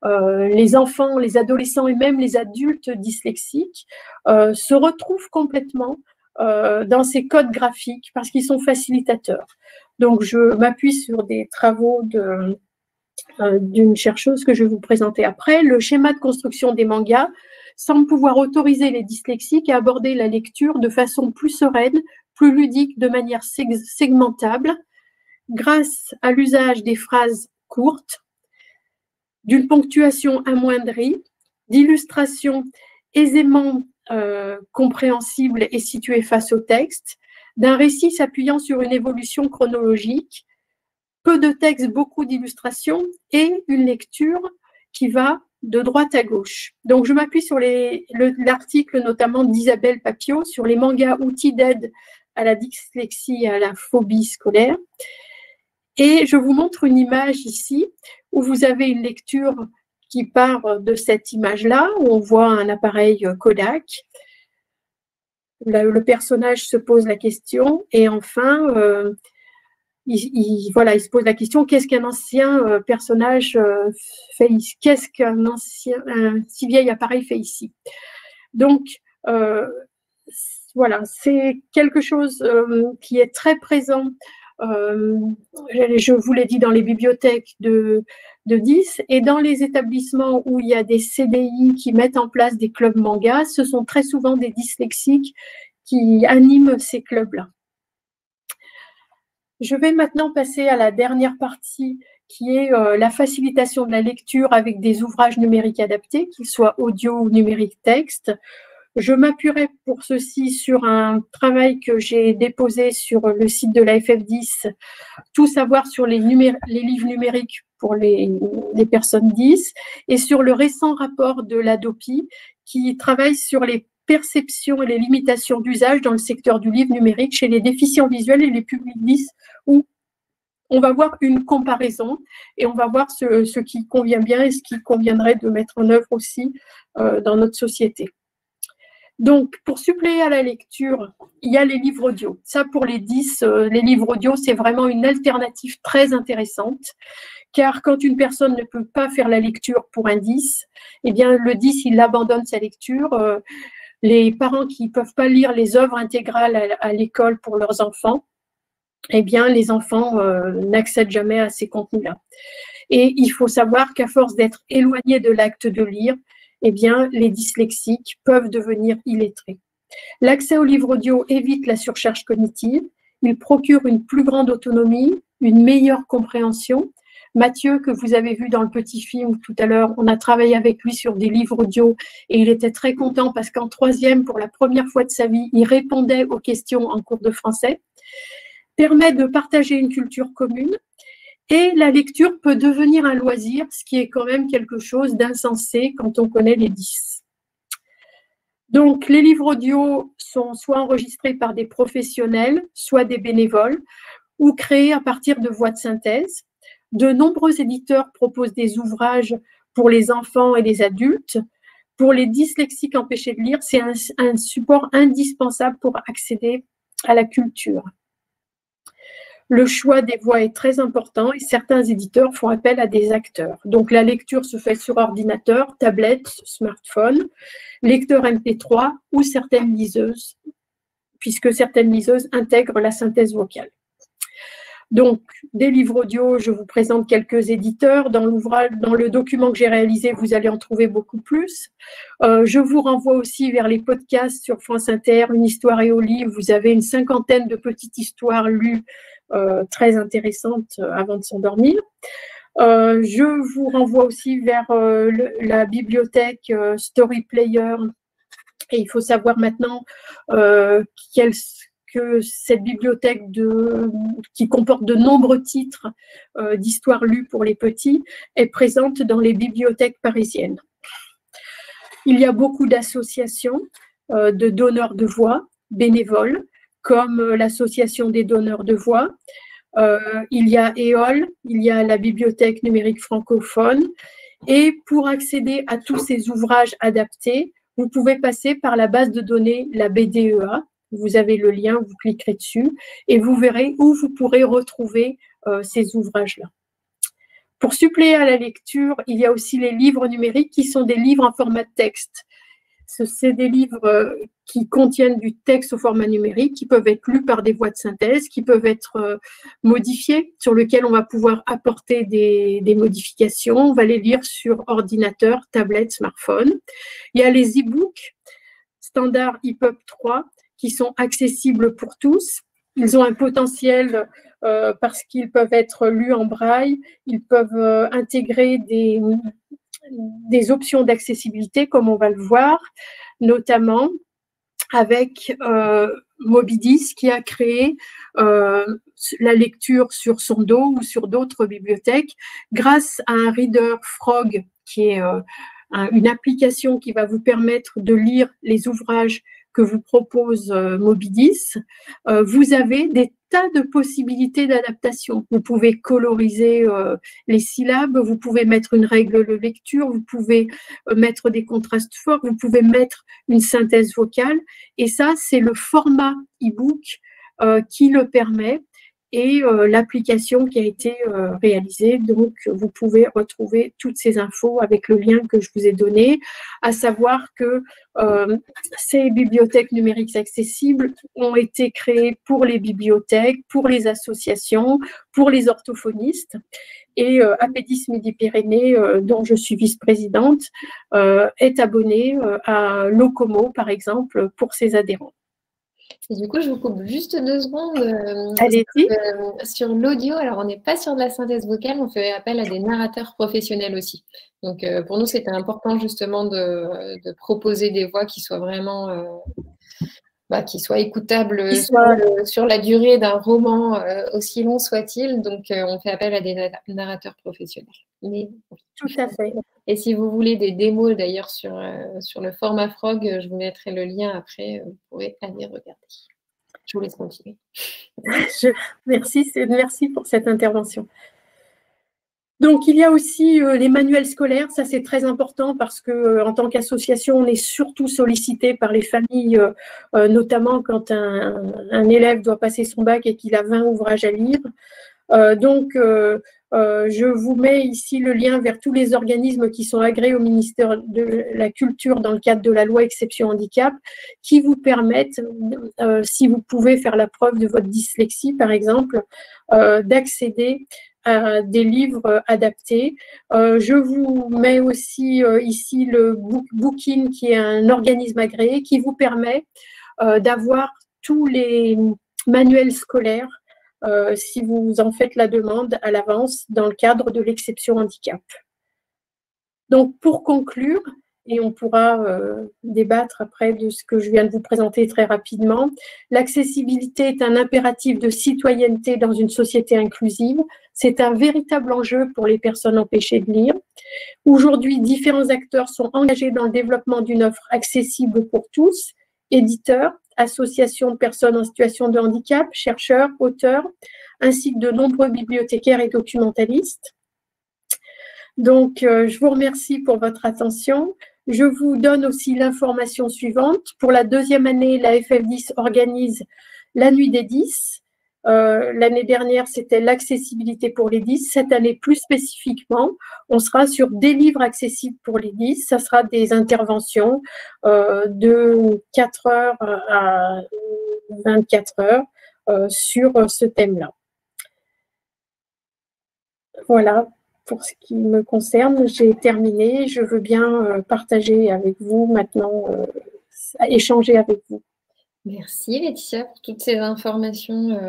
Les enfants, les adolescents et même les adultes dyslexiques se retrouvent complètement dans ces codes graphiques parce qu'ils sont facilitateurs. Donc, je m'appuie sur des travaux d'une chercheuse que je vais vous présenter après. Le schéma de construction des mangas semble pouvoir autoriser les dyslexiques à aborder la lecture de façon plus sereine, plus ludique, de manière segmentable, grâce à l'usage des phrases courtes, d'une ponctuation amoindrie, d'illustrations aisément compréhensibles et situées face au texte, d'un récit s'appuyant sur une évolution chronologique, peu de texte, beaucoup d'illustrations et une lecture qui va de droite à gauche. Donc, je m'appuie sur l'article notamment d'Isabelle Papio sur les mangas outils d'aide à la dyslexie et à la phobie scolaire. Et je vous montre une image ici où vous avez une lecture qui part de cette image-là, où on voit un appareil Kodak. Le personnage se pose la question et enfin, il se pose la question, qu'est-ce qu'un ancien personnage fait ici? Qu'est-ce qu'un si vieil appareil fait ici? Donc, voilà, c'est quelque chose qui est très présent. Je vous l'ai dit, dans les bibliothèques de 10 et dans les établissements où il y a des CDI qui mettent en place des clubs manga, ce sont très souvent des dyslexiques qui animent ces clubs-là. Je vais maintenant passer à la dernière partie qui est la facilitation de la lecture avec des ouvrages numériques adaptés, qu'ils soient audio ou numérique texte. Je m'appuierai pour ceci sur un travail que j'ai déposé sur le site de la FF10, tout savoir sur les livres numériques pour les personnes 10, et sur le récent rapport de l'ADOPI qui travaille sur les perceptions et les limitations d'usage dans le secteur du livre numérique chez les déficients visuels et les publics 10, où on va voir une comparaison et on va voir ce qui convient bien et ce qui conviendrait de mettre en œuvre aussi dans notre société. Donc, pour suppléer à la lecture, il y a les livres audio. Ça, pour les 10, les livres audio, c'est vraiment une alternative très intéressante, car quand une personne ne peut pas faire la lecture pour un 10, eh bien, le 10, il abandonne sa lecture. Les parents qui ne peuvent pas lire les œuvres intégrales à l'école pour leurs enfants, eh bien, les enfants n'accèdent jamais à ces contenus-là. Et il faut savoir qu'à force d'être éloignés de l'acte de lire, eh bien, les dyslexiques peuvent devenir illettrés. L'accès aux livres audio évite la surcharge cognitive, il procure une plus grande autonomie, une meilleure compréhension, Mathieu, que vous avez vu dans le petit film tout à l'heure, on a travaillé avec lui sur des livres audio et il était très content parce qu'en troisième, pour la première fois de sa vie, il répondait aux questions en cours de français. Permet de partager une culture commune et la lecture peut devenir un loisir, ce qui est quand même quelque chose d'insensé quand on connaît les 10. Donc, les livres audio sont soit enregistrés par des professionnels, soit des bénévoles, ou créés à partir de voix de synthèse. De nombreux éditeurs proposent des ouvrages pour les enfants et les adultes. Pour les dyslexiques empêchés de lire, c'est un support indispensable pour accéder à la culture. Le choix des voix est très important et certains éditeurs font appel à des acteurs. Donc, la lecture se fait sur ordinateur, tablette, smartphone, lecteur MP3 ou certaines liseuses, puisque certaines liseuses intègrent la synthèse vocale. Donc, des livres audio, je vous présente quelques éditeurs. Dans le document que j'ai réalisé, vous allez en trouver beaucoup plus. Je vous renvoie aussi vers les podcasts sur France Inter, Une histoire et au livre. Vous avez une 50aine de petites histoires lues très intéressantes avant de s'endormir. Je vous renvoie aussi vers la bibliothèque Story Player. Et il faut savoir maintenant que cette bibliothèque qui comporte de nombreux titres d'histoires lues pour les petits est présente dans les bibliothèques parisiennes. Il y a beaucoup d'associations de donneurs de voix bénévoles, comme l'association des donneurs de voix. Il y a EOL, il y a la bibliothèque numérique francophone. Et pour accéder à tous ces ouvrages adaptés, vous pouvez passer par la base de données, la BDEA. Vous avez le lien, vous cliquerez dessus et vous verrez où vous pourrez retrouver ces ouvrages-là. Pour suppléer à la lecture, il y a aussi les livres numériques qui sont des livres en format texte. C'est des livres qui contiennent du texte au format numérique, qui peuvent être lus par des voix de synthèse, qui peuvent être modifiés, sur lesquels on va pouvoir apporter des modifications. On va les lire sur ordinateur, tablette, smartphone. Il y a les e-books standard EPUB 3 qui sont accessibles pour tous. Ils ont un potentiel parce qu'ils peuvent être lus en braille, ils peuvent intégrer des options d'accessibilité, comme on va le voir, notamment avec Mobidis qui a créé la lecture sur son dos ou sur d'autres bibliothèques grâce à un reader Frog qui est une application qui va vous permettre de lire les ouvrages que vous propose Mobidis. Vous avez des tas de possibilités d'adaptation. Vous pouvez coloriser les syllabes, vous pouvez mettre une règle de lecture, vous pouvez mettre des contrastes forts, vous pouvez mettre une synthèse vocale. Et ça, c'est le format e-book qui le permet et l'application qui a été réalisée. Donc, vous pouvez retrouver toutes ces infos avec le lien que je vous ai donné, à savoir que ces bibliothèques numériques accessibles ont été créées pour les bibliothèques, pour les associations, pour les orthophonistes. Et Apedis Midi-Pyrénées, dont je suis vice-présidente, est abonné à Locomo, par exemple, pour ses adhérents. Et du coup, je vous coupe juste 2 secondes sur l'audio. Alors, on n'est pas sur de la synthèse vocale, on fait appel à des narrateurs professionnels aussi. Donc, pour nous, c'était important justement de proposer des voix qui soient vraiment qui soient écoutables sur la durée d'un roman, aussi long soit-il. Donc, on fait appel à des narrateurs professionnels. Mais, tout à fait. Et si vous voulez des démos d'ailleurs sur le format Frog, je vous mettrai le lien après, vous pourrez aller regarder. Je vous laisse continuer. Merci pour cette intervention. Donc, il y a aussi les manuels scolaires. Ça, c'est très important parce que en tant qu'association, on est surtout sollicité par les familles, notamment quand un élève doit passer son bac et qu'il a 20 ouvrages à lire. Je vous mets ici le lien vers tous les organismes qui sont agréés au ministère de la Culture dans le cadre de la loi Exception Handicap, qui vous permettent, si vous pouvez faire la preuve de votre dyslexie, par exemple, d'accéder à des livres adaptés. Je vous mets aussi ici le Bookin, qui est un organisme agréé, qui vous permet d'avoir tous les manuels scolaires si vous en faites la demande à l'avance dans le cadre de l'exception handicap. Donc, pour conclure, et on pourra débattre après de ce que je viens de vous présenter très rapidement, l'accessibilité est un impératif de citoyenneté dans une société inclusive. C'est un véritable enjeu pour les personnes empêchées de lire. Aujourd'hui, différents acteurs sont engagés dans le développement d'une offre accessible pour tous, éditeurs, associations de personnes en situation de handicap, chercheurs, auteurs, ainsi que de nombreux bibliothécaires et documentalistes. Donc, je vous remercie pour votre attention. Je vous donne aussi l'information suivante. Pour la deuxième année, la FF10 organise la Nuit des 10. L'année dernière, c'était l'accessibilité pour les 10. Cette année, plus spécifiquement, on sera sur des livres accessibles pour les 10. Ça sera des interventions de 4 heures à 24 heures sur ce thème-là. Voilà. Pour ce qui me concerne, j'ai terminé. Je veux bien partager avec vous maintenant, échanger avec vous. Merci Laetitia pour toutes ces informations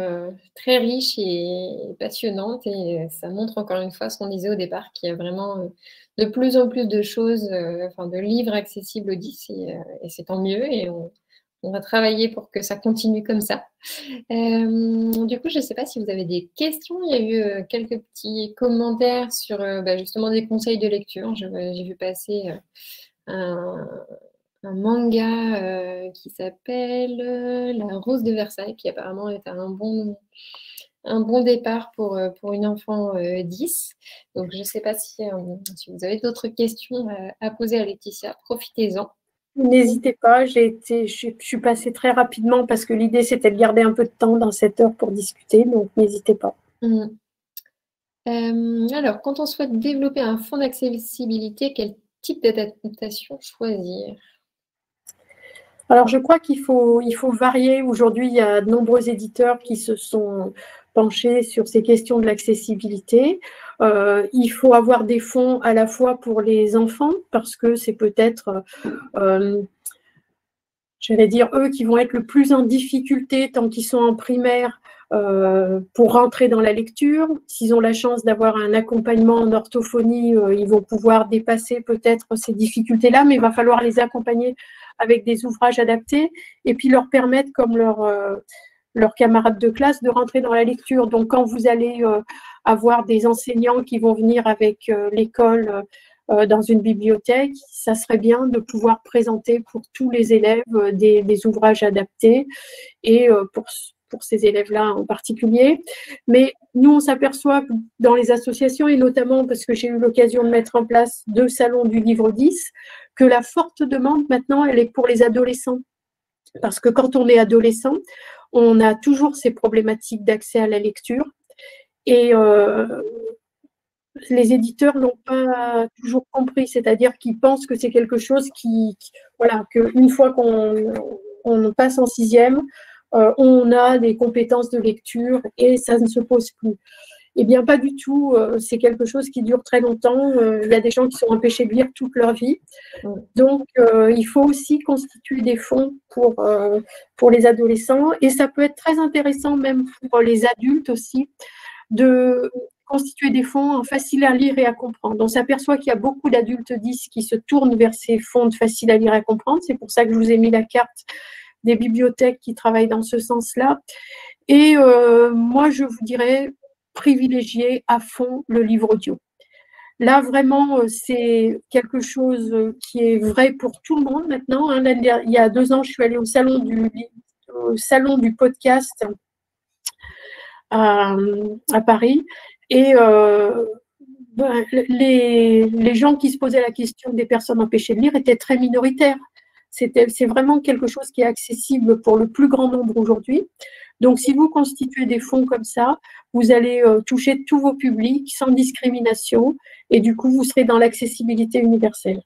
très riches et passionnantes. Et ça montre encore une fois ce qu'on disait au départ, qu'il y a vraiment de plus en plus de choses, de livres accessibles aux 10 et c'est tant mieux. Et on va travailler pour que ça continue comme ça. Du coup, je ne sais pas si vous avez des questions. Il y a eu quelques petits commentaires sur justement des conseils de lecture. J'ai vu passer un manga qui s'appelle La Rose de Versailles, qui apparemment est un bon départ pour une enfant 10. Donc, je ne sais pas si vous avez d'autres questions à poser à Laetitia. Profitez-en. N'hésitez pas, je suis passée très rapidement parce que l'idée c'était de garder un peu de temps dans cette heure pour discuter, donc n'hésitez pas. Alors, quand on souhaite développer un fonds d'accessibilité, quel type d'adaptation choisir? Alors, je crois qu'il faut varier. Aujourd'hui, il y a de nombreux éditeurs qui se sont penchés sur ces questions de l'accessibilité. Il faut avoir des fonds à la fois pour les enfants, parce que c'est peut-être, j'allais dire, eux qui vont être le plus en difficulté tant qu'ils sont en primaire pour rentrer dans la lecture. S'ils ont la chance d'avoir un accompagnement en orthophonie, ils vont pouvoir dépasser peut-être ces difficultés-là, mais il va falloir les accompagner avec des ouvrages adaptés et puis leur permettre, comme leurs camarades de classe, de rentrer dans la lecture. Donc, quand vous allez avoir des enseignants qui vont venir avec l'école dans une bibliothèque, ça serait bien de pouvoir présenter pour tous les élèves des ouvrages adaptés et pour ces élèves-là en particulier. Mais nous, on s'aperçoit dans les associations, et notamment parce que j'ai eu l'occasion de mettre en place 2 salons du livre 10, que la forte demande maintenant, elle est pour les adolescents. Parce que quand on est adolescent, on a toujours ces problématiques d'accès à la lecture. Et les éditeurs n'ont pas toujours compris, c'est-à-dire qu'ils pensent que c'est quelque chose qu'une fois qu'on passe en 6e, on a des compétences de lecture et ça ne se pose plus. Eh bien, pas du tout. C'est quelque chose qui dure très longtemps. Il y a des gens qui sont empêchés de lire toute leur vie. Donc, il faut aussi constituer des fonds pour les adolescents. Et ça peut être très intéressant, même pour les adultes aussi, de constituer des fonds faciles à lire et à comprendre. On s'aperçoit qu'il y a beaucoup d'adultes 10 qui se tournent vers ces fonds faciles à lire et à comprendre. C'est pour ça que je vous ai mis la carte des bibliothèques qui travaillent dans ce sens-là. Et moi, je vous dirais privilégier à fond le livre audio. Là, vraiment, c'est quelque chose qui est vrai pour tout le monde maintenant. Il y a 2 ans, je suis allée au salon du podcast à Paris. Et les gens qui se posaient la question des personnes empêchées de lire étaient très minoritaires. C'est vraiment quelque chose qui est accessible pour le plus grand nombre aujourd'hui. Donc, si vous constituez des fonds comme ça, vous allez toucher tous vos publics sans discrimination et du coup, vous serez dans l'accessibilité universelle.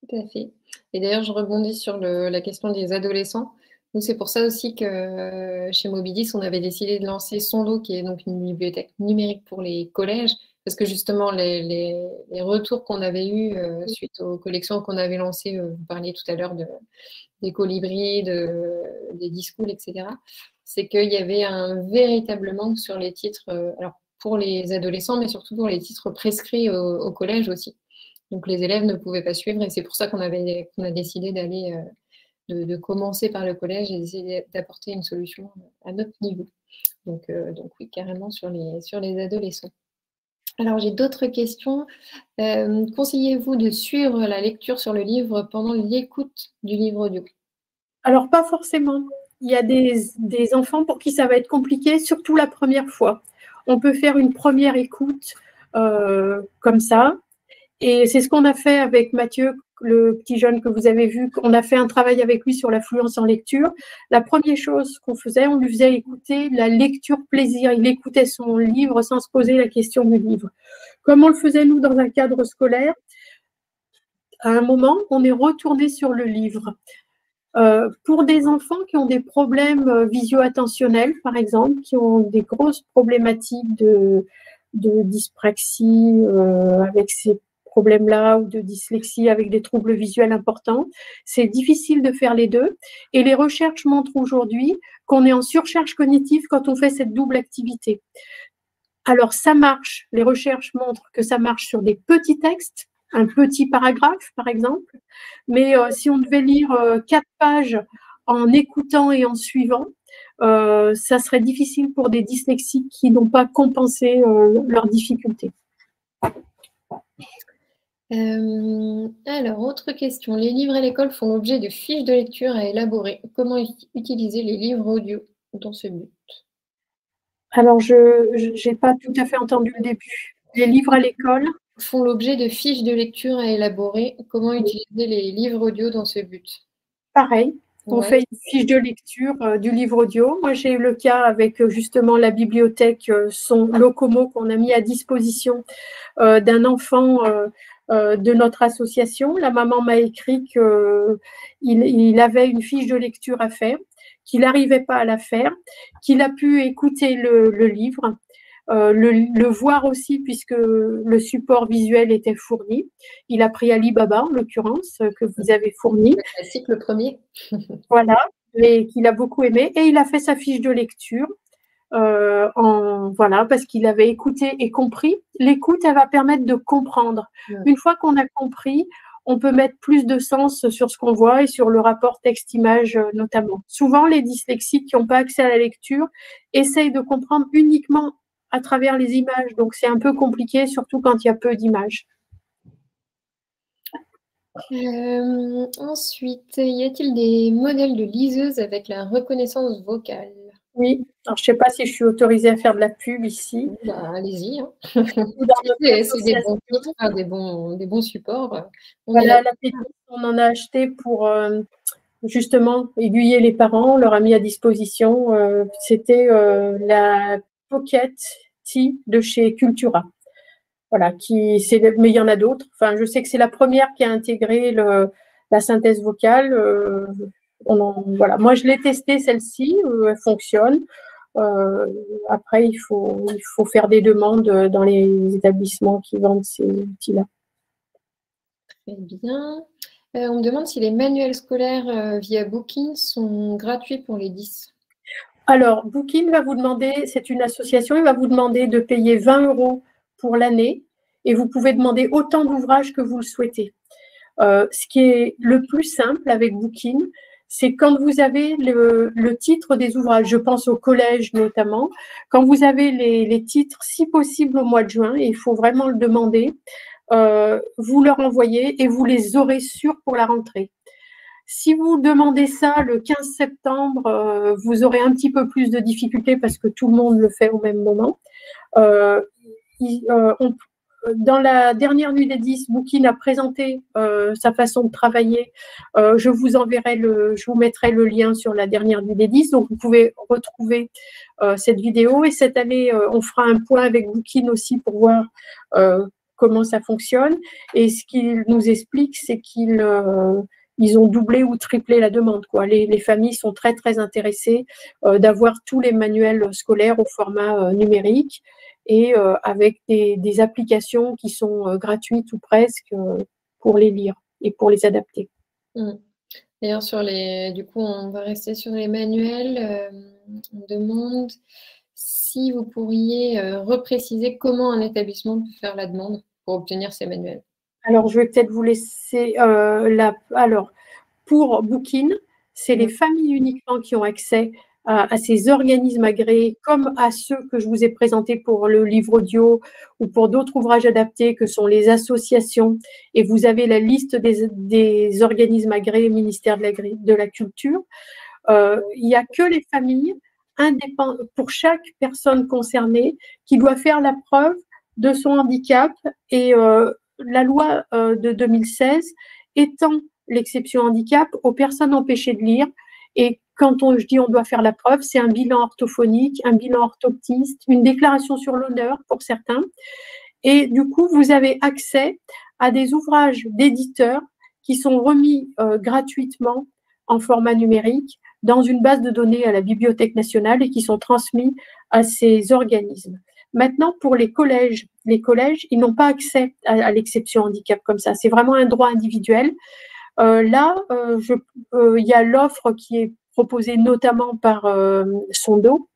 Tout à fait. Et d'ailleurs, je rebondis sur la question des adolescents. Nous, c'est pour ça aussi que chez Mobidis, on avait décidé de lancer Sondo, qui est donc une bibliothèque numérique pour les collèges, parce que justement, les retours qu'on avait eus suite aux collections qu'on avait lancées, vous parliez tout à l'heure des colibris, des discours, etc., c'est qu'il y avait un véritable manque sur les titres, alors pour les adolescents, mais surtout pour les titres prescrits au collège aussi. Donc les élèves ne pouvaient pas suivre et c'est pour ça qu'on a décidé d'aller, de commencer par le collège et d'essayer d'apporter une solution à notre niveau. Donc oui, carrément sur les adolescents. Alors j'ai d'autres questions. Conseillez-vous de suivre la lecture sur le livre pendant l'écoute du livre audio? Alors, pas forcément. Il y a des enfants pour qui ça va être compliqué, surtout la première fois. On peut faire une première écoute comme ça. Et c'est ce qu'on a fait avec Mathieu, le petit jeune que vous avez vu. On a fait un travail avec lui sur l'affluence en lecture. La première chose qu'on faisait, on lui faisait écouter la lecture plaisir. Il écoutait son livre sans se poser la question du livre. Comme on le faisait, nous, dans un cadre scolaire, à un moment, on est retourné sur le livre. Pour des enfants qui ont des problèmes visio-attentionnels, par exemple, qui ont des grosses problématiques de dyspraxie avec ces problèmes-là ou de dyslexie avec des troubles visuels importants, c'est difficile de faire les deux. Et les recherches montrent aujourd'hui qu'on est en surcharge cognitive quand on fait cette double activité. Alors, ça marche, les recherches montrent que ça marche sur des petits textes, un petit paragraphe, par exemple. Mais si on devait lire 4 pages en écoutant et en suivant, ça serait difficile pour des dyslexiques qui n'ont pas compensé leurs difficultés. Alors, autre question. Les livres à l'école font l'objet de fiches de lecture à élaborer. Comment utiliser les livres audio dans ce but? Alors, je n'ai pas tout à fait entendu le début. Les livres à l'école font l'objet de fiches de lecture à élaborer. Comment utiliser les livres audio dans ce but? Pareil, on fait une fiche de lecture du livre audio. Moi, j'ai eu le cas avec justement la bibliothèque Son Locomo qu'on a mis à disposition d'un enfant de notre association. La maman m'a écrit qu'il avait une fiche de lecture à faire, qu'il n'arrivait pas à la faire, qu'il a pu écouter le livre, le voir aussi puisque le support visuel était fourni. Il a pris Ali-Baba, en l'occurrence, que vous avez fourni. Le classique, le premier. Voilà, et qu'il a beaucoup aimé. Et il a fait sa fiche de lecture. Voilà, parce qu'il avait écouté et compris. L'écoute, elle va permettre de comprendre. Une fois qu'on a compris, on peut mettre plus de sens sur ce qu'on voit et sur le rapport texte-image notamment. Souvent, les dyslexiques qui n'ont pas accès à la lecture essayent de comprendre uniquement à travers les images. Donc, c'est un peu compliqué, surtout quand il y a peu d'images. Ensuite, y a-t-il des modèles de liseuses avec la reconnaissance vocale? Oui, alors je ne sais pas si je suis autorisée à faire de la pub ici. Bah, allez-y. Hein. C'est des bons titres, des bons supports. Voilà, la pédiste, on en a acheté pour justement aiguiller les parents. On leur a mis à disposition. C'était la Pocket Tea de chez Cultura. Voilà, mais il y en a d'autres. Enfin, je sais que c'est la première qui a intégré la synthèse vocale. Voilà. Moi, je l'ai testée, celle-ci, elle fonctionne. Après, il faut faire des demandes dans les établissements qui vendent ces outils-là. Très bien. On me demande si les manuels scolaires via Bookin sont gratuits pour les 10. Alors, Bookin va vous demander, c'est une association, il va vous demander de payer 20 € pour l'année et vous pouvez demander autant d'ouvrages que vous le souhaitez. Ce qui est le plus simple avec Bookin, c'est quand vous avez le titre des ouvrages, je pense au collège notamment, quand vous avez les titres, si possible au mois de juin, et il faut vraiment le demander, vous leur envoyez et vous les aurez sûrs pour la rentrée. Si vous demandez ça le 15 septembre, vous aurez un petit peu plus de difficultés parce que tout le monde le fait au même moment. Dans la dernière nuit des 10, Bookin a présenté sa façon de travailler. Je vous mettrai le lien sur la dernière nuit des 10, donc vous pouvez retrouver cette vidéo. Et cette année, on fera un point avec Bookin aussi pour voir comment ça fonctionne. Et ce qu'il nous explique, c'est qu'ils ont doublé ou triplé la demande, quoi. Les familles sont très, très intéressées d'avoir tous les manuels scolaires au format numérique. et avec des applications qui sont gratuites ou presque pour les lire et pour les adapter. D'ailleurs, du coup, on va rester sur les manuels. On demande si vous pourriez repréciser comment un établissement peut faire la demande pour obtenir ces manuels. Alors, je vais peut-être vous laisser alors, pour Bookin, c'est les familles uniquement qui ont accès à ces organismes agréés, comme à ceux que je vous ai présentés pour le livre audio ou pour d'autres ouvrages adaptés, que sont les associations. Et vous avez la liste des organismes agréés, ministère de la Culture. Il n'y a que les familles indépendantes, pour chaque personne concernée, qui doit faire la preuve de son handicap. Et la loi de 2016 étend l'exception handicap aux personnes empêchées de lire. Et quand je dis on doit faire la preuve, c'est un bilan orthophonique, un bilan orthoptiste, une déclaration sur l'honneur pour certains. Et du coup, vous avez accès à des ouvrages d'éditeurs qui sont remis gratuitement en format numérique dans une base de données à la Bibliothèque nationale et qui sont transmis à ces organismes. Maintenant, pour les collèges, ils n'ont pas accès à l'exception handicap comme ça. C'est vraiment un droit individuel. Là, il y a l'offre qui est proposée notamment par Sondo.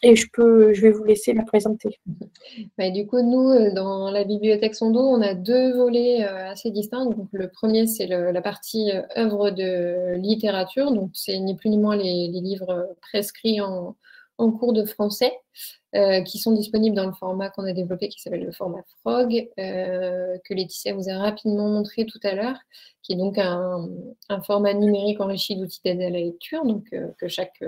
Et je vais vous laisser la présenter. Du coup, nous, dans la bibliothèque Sondo, on a deux volets assez distincts. Donc, le premier, c'est la partie œuvre de littérature. Donc, c'est ni plus ni moins les livres prescrits en cours de français qui sont disponibles dans le format qu'on a développé qui s'appelle le format Frog, que Laetitia vous a rapidement montré tout à l'heure, qui est donc un format numérique enrichi d'outils d'aide à la lecture, donc que chaque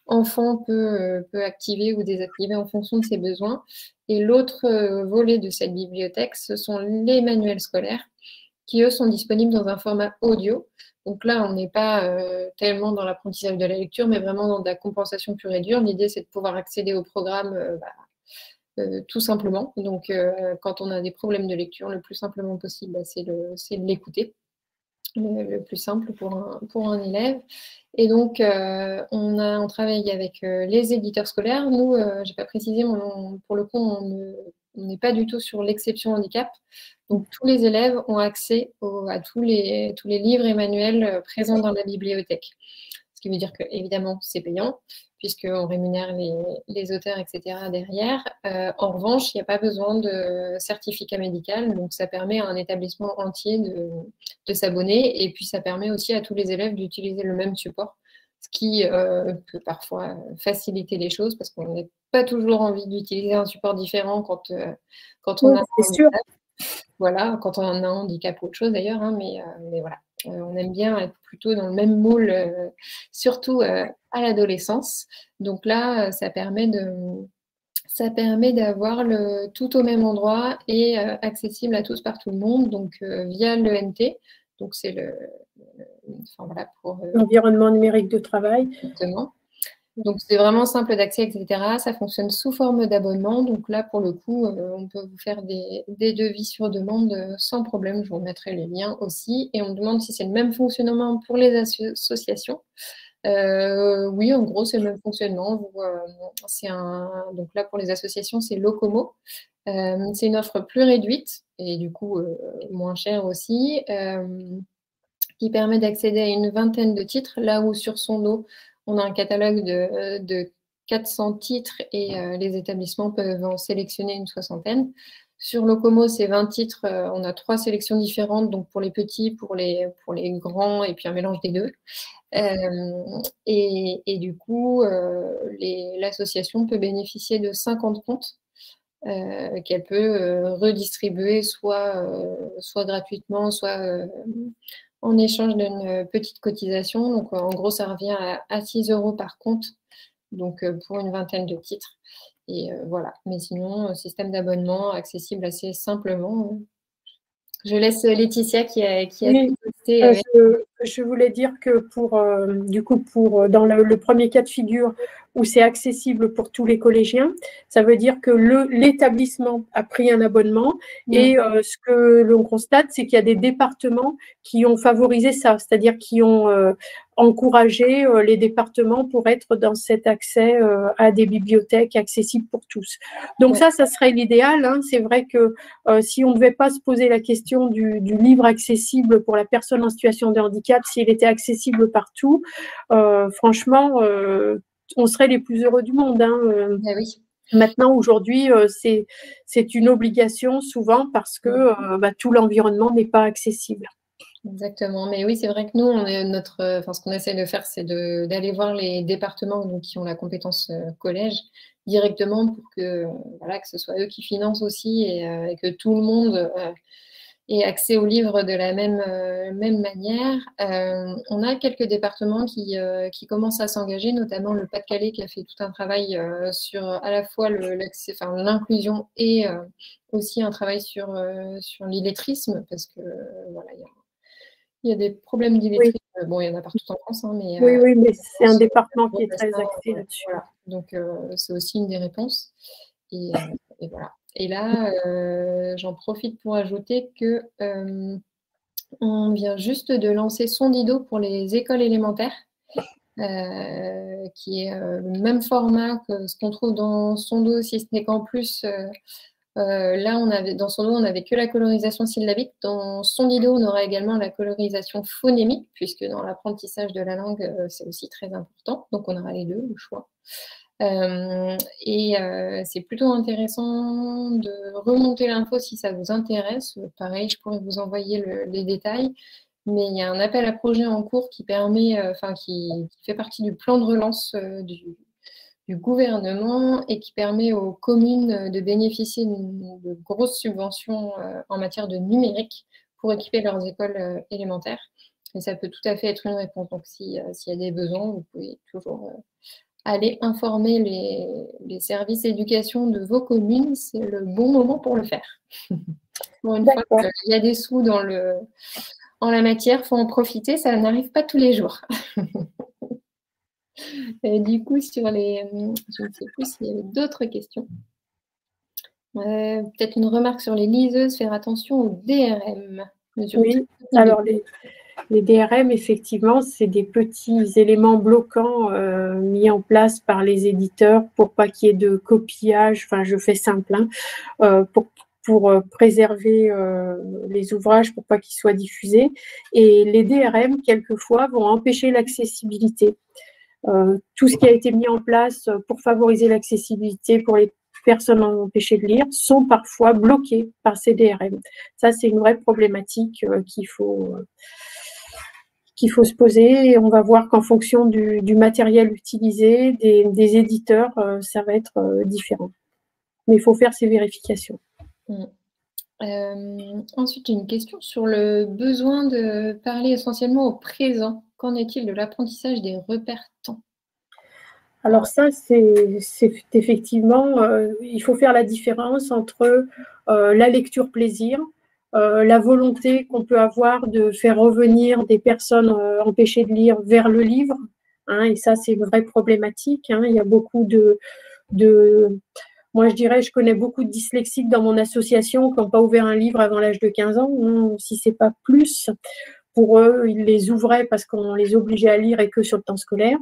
enfant peut activer ou désactiver en fonction de ses besoins. Et l'autre volet de cette bibliothèque, ce sont les manuels scolaires qui, eux, sont disponibles dans un format audio. Donc là, on n'est pas tellement dans l'apprentissage de la lecture, mais vraiment dans de la compensation pure et dure. L'idée, c'est de pouvoir accéder au programme tout simplement. Donc, quand on a des problèmes de lecture, le plus simplement possible, c'est de l'écouter. Le plus simple pour un élève. Et donc, on travaille avec les éditeurs scolaires. Nous, je n'ai pas précisé, mais pour le coup, on n'est pas du tout sur l'exception handicap. Donc, tous les élèves ont accès à tous les livres et manuels présents dans la bibliothèque. Ce qui veut dire que, évidemment, c'est payant, puisqu'on rémunère les auteurs, etc. derrière. En revanche, il n'y a pas besoin de certificat médical, donc ça permet à un établissement entier de s'abonner, et puis ça permet aussi à tous les élèves d'utiliser le même support, ce qui peut parfois faciliter les choses, parce qu'on n'a pas toujours envie d'utiliser un support différent quand on a un handicap. Voilà, quand on a un handicap ou autre chose d'ailleurs, hein, mais voilà. On aime bien être plutôt dans le même moule, surtout à l'adolescence. Donc là, ça permet d'avoir tout au même endroit et accessible à tous par tout le monde, donc via l'ENT. Donc c'est voilà, pour l'environnement numérique de travail. Exactement. Donc, c'est vraiment simple d'accès, etc. Ça fonctionne sous forme d'abonnement. Donc là, pour le coup, on peut vous faire des devis sur demande sans problème. Je vous remettrai les liens aussi. Et on demande si c'est le même fonctionnement pour les associations. Oui, en gros, c'est le même fonctionnement. Donc là, pour les associations, c'est Locomo. C'est une offre plus réduite et du coup moins chère aussi, qui permet d'accéder à une vingtaine de titres, là où sur Sondo, on a un catalogue de 400 titres et les établissements peuvent en sélectionner une soixantaine. Sur Locomo, c'est 20 titres. On a 3 sélections différentes, donc pour les petits, pour les grands, et puis un mélange des deux. Et du coup, l'association peut bénéficier de 50 comptes qu'elle peut redistribuer soit gratuitement, soit en échange d'une petite cotisation. Donc, en gros, ça revient à 6 € par compte, donc pour une vingtaine de titres. Et voilà. Mais sinon, système d'abonnement accessible assez simplement. Je laisse Laetitia qui a testé. Je voulais dire que dans le premier cas de figure, où c'est accessible pour tous les collégiens. Ça veut dire que l'établissement a pris un abonnement et ce que l'on constate, c'est qu'il y a des départements qui ont favorisé ça, c'est-à-dire qui ont encouragé les départements pour être dans cet accès à des bibliothèques accessibles pour tous. Donc ça serait l'idéal. Hein. C'est vrai que si on ne devait pas se poser la question du livre accessible pour la personne en situation de handicap, s'il était accessible partout, franchement, on serait les plus heureux du monde. Hein. Oui. Maintenant, aujourd'hui, c'est une obligation souvent parce que tout l'environnement n'est pas accessible. Exactement. Mais oui, c'est vrai que nous, ce qu'on essaie de faire, c'est d'aller voir les départements donc, qui ont la compétence collège directement pour que, voilà, que ce soit eux qui financent aussi et que tout le monde ait accès aux livres de la même manière. On a quelques départements qui commencent à s'engager, notamment le Pas-de-Calais qui a fait tout un travail sur à la fois l'inclusion et aussi un travail sur l'illettrisme parce que voilà, il y a des problèmes d'illettrisme. Oui. Bon, il y en a partout en France, hein, mais oui, mais c'est un département qui est très axé là-dessus. Voilà. Donc, c'est aussi une des réponses. Et voilà. Et là, j'en profite pour ajouter que on vient juste de lancer Sondido pour les écoles élémentaires, qui est le même format que ce qu'on trouve dans Sondo, si ce n'est qu'en plus. Là, dans Sondo, on n'avait que la colorisation syllabique. Dans Sondido, on aura également la colorisation phonémique, puisque dans l'apprentissage de la langue, c'est aussi très important. Donc, on aura les deux, le choix. C'est plutôt intéressant de remonter l'info si ça vous intéresse. Pareil, je pourrais vous envoyer les détails. Mais il y a un appel à projet en cours qui permet, qui fait partie du plan de relance du gouvernement et qui permet aux communes de bénéficier de grosses subventions en matière de numérique pour équiper leurs écoles élémentaires. Et ça peut tout à fait être une réponse. Donc, s'il y a des besoins, vous pouvez toujours aller informer les services éducation de vos communes. C'est le bon moment pour le faire. Bon, une fois qu'il y a des sous en la matière, il faut en profiter. Ça n'arrive pas tous les jours. Et du coup, je ne sais plus s'il y avait d'autres questions. Peut-être une remarque sur les liseuses, faire attention aux DRM. Oui, alors les DRM, effectivement, c'est des petits éléments bloquants mis en place par les éditeurs pour pas qu'il y ait de copillage, enfin je fais simple, hein, pour préserver les ouvrages, pour pas qu'ils soient diffusés. Et les DRM, quelquefois, vont empêcher l'accessibilité. Tout ce qui a été mis en place pour favoriser l'accessibilité pour les personnes empêchées de lire sont parfois bloquées par ces DRM. Ça, c'est une vraie problématique qu'il faut se poser. Et on va voir qu'en fonction du matériel utilisé, des éditeurs, ça va être différent. Mais il faut faire ces vérifications. Ensuite, une question sur le besoin de parler essentiellement au présent. Qu'en est-il de l'apprentissage des repères temps? Alors ça, c'est effectivement, il faut faire la différence entre la lecture plaisir, la volonté qu'on peut avoir de faire revenir des personnes empêchées de lire vers le livre, hein, et ça, c'est une vraie problématique. Hein, il y a beaucoup moi, je dirais, je connais beaucoup de dyslexiques dans mon association qui n'ont pas ouvert un livre avant l'âge de 15 ans, hein, si ce n'est pas plus. Pour eux, ils les ouvraient parce qu'on les obligeait à lire et que sur le temps scolaire.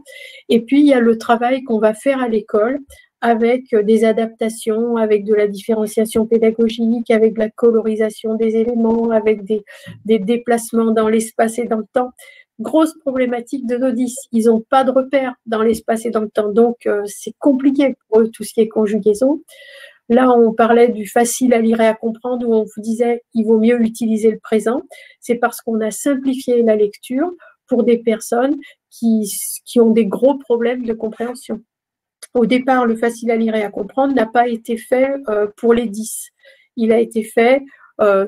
Et puis, il y a le travail qu'on va faire à l'école avec des adaptations, avec de la différenciation pédagogique, avec de la colorisation des éléments, avec des déplacements dans l'espace et dans le temps. Grosse problématique de nos 10. Ils n'ont pas de repères dans l'espace et dans le temps. Donc, c'est compliqué pour eux, tout ce qui est conjugaison. Là, on parlait du facile à lire et à comprendre, où on vous disait il vaut mieux utiliser le présent. C'est parce qu'on a simplifié la lecture pour des personnes qui ont des gros problèmes de compréhension. Au départ, le facile à lire et à comprendre n'a pas été fait pour les 10. Il a été fait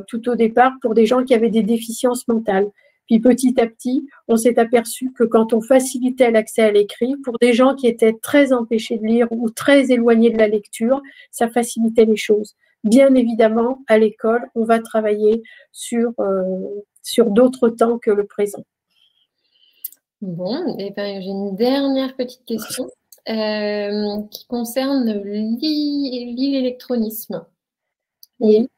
tout au départ pour des gens qui avaient des déficiences mentales. Puis petit à petit, on s'est aperçu que quand on facilitait l'accès à l'écrit, pour des gens qui étaient très empêchés de lire ou très éloignés de la lecture, ça facilitait les choses. Bien évidemment, à l'école, on va travailler sur d'autres temps que le présent. Bon, et ben, j'ai une dernière petite question. qui concerne l'illectronisme. Oui,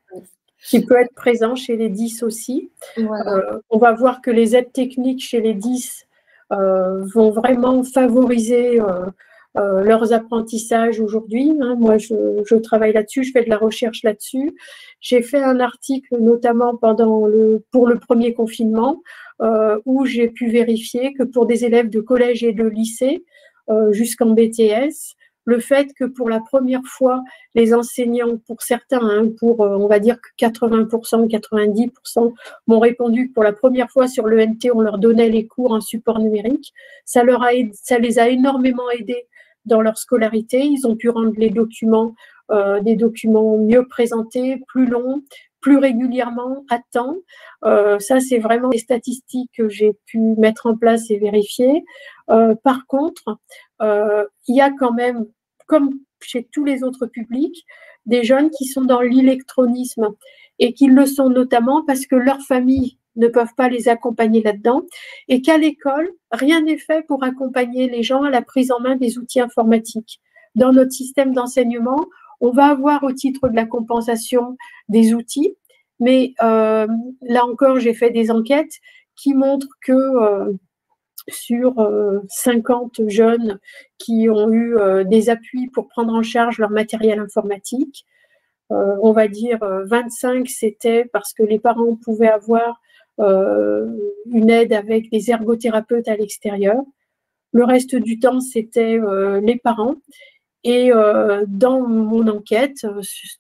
qui peut être présent chez les 10 aussi. Voilà. On va voir que les aides techniques chez les 10 vont vraiment favoriser leurs apprentissages aujourd'hui. Moi, je travaille là-dessus, je fais de la recherche là-dessus. J'ai fait un article notamment pour le premier confinement où j'ai pu vérifier que pour des élèves de collège et de lycée jusqu'en BTS, le fait que pour la première fois, les enseignants, pour certains, on va dire que 80%, 90% m'ont répondu que pour la première fois sur l'ENT, on leur donnait les cours en support numérique. Ça les a énormément aidés dans leur scolarité. Ils ont pu rendre les documents, des documents mieux présentés, plus longs, plus régulièrement, à temps. Ça, c'est vraiment des statistiques que j'ai pu mettre en place et vérifier. Par contre, il y a quand même, comme chez tous les autres publics, des jeunes qui sont dans l'électronisme et qui le sont notamment parce que leurs familles ne peuvent pas les accompagner là-dedans et qu'à l'école, rien n'est fait pour accompagner les gens à la prise en main des outils informatiques. Dans notre système d'enseignement, on va avoir au titre de la compensation des outils, mais là encore, j'ai fait des enquêtes qui montrent que sur 50 jeunes qui ont eu des appuis pour prendre en charge leur matériel informatique. On va dire 25, c'était parce que les parents pouvaient avoir une aide avec des ergothérapeutes à l'extérieur. Le reste du temps, c'était les parents. Et dans mon enquête,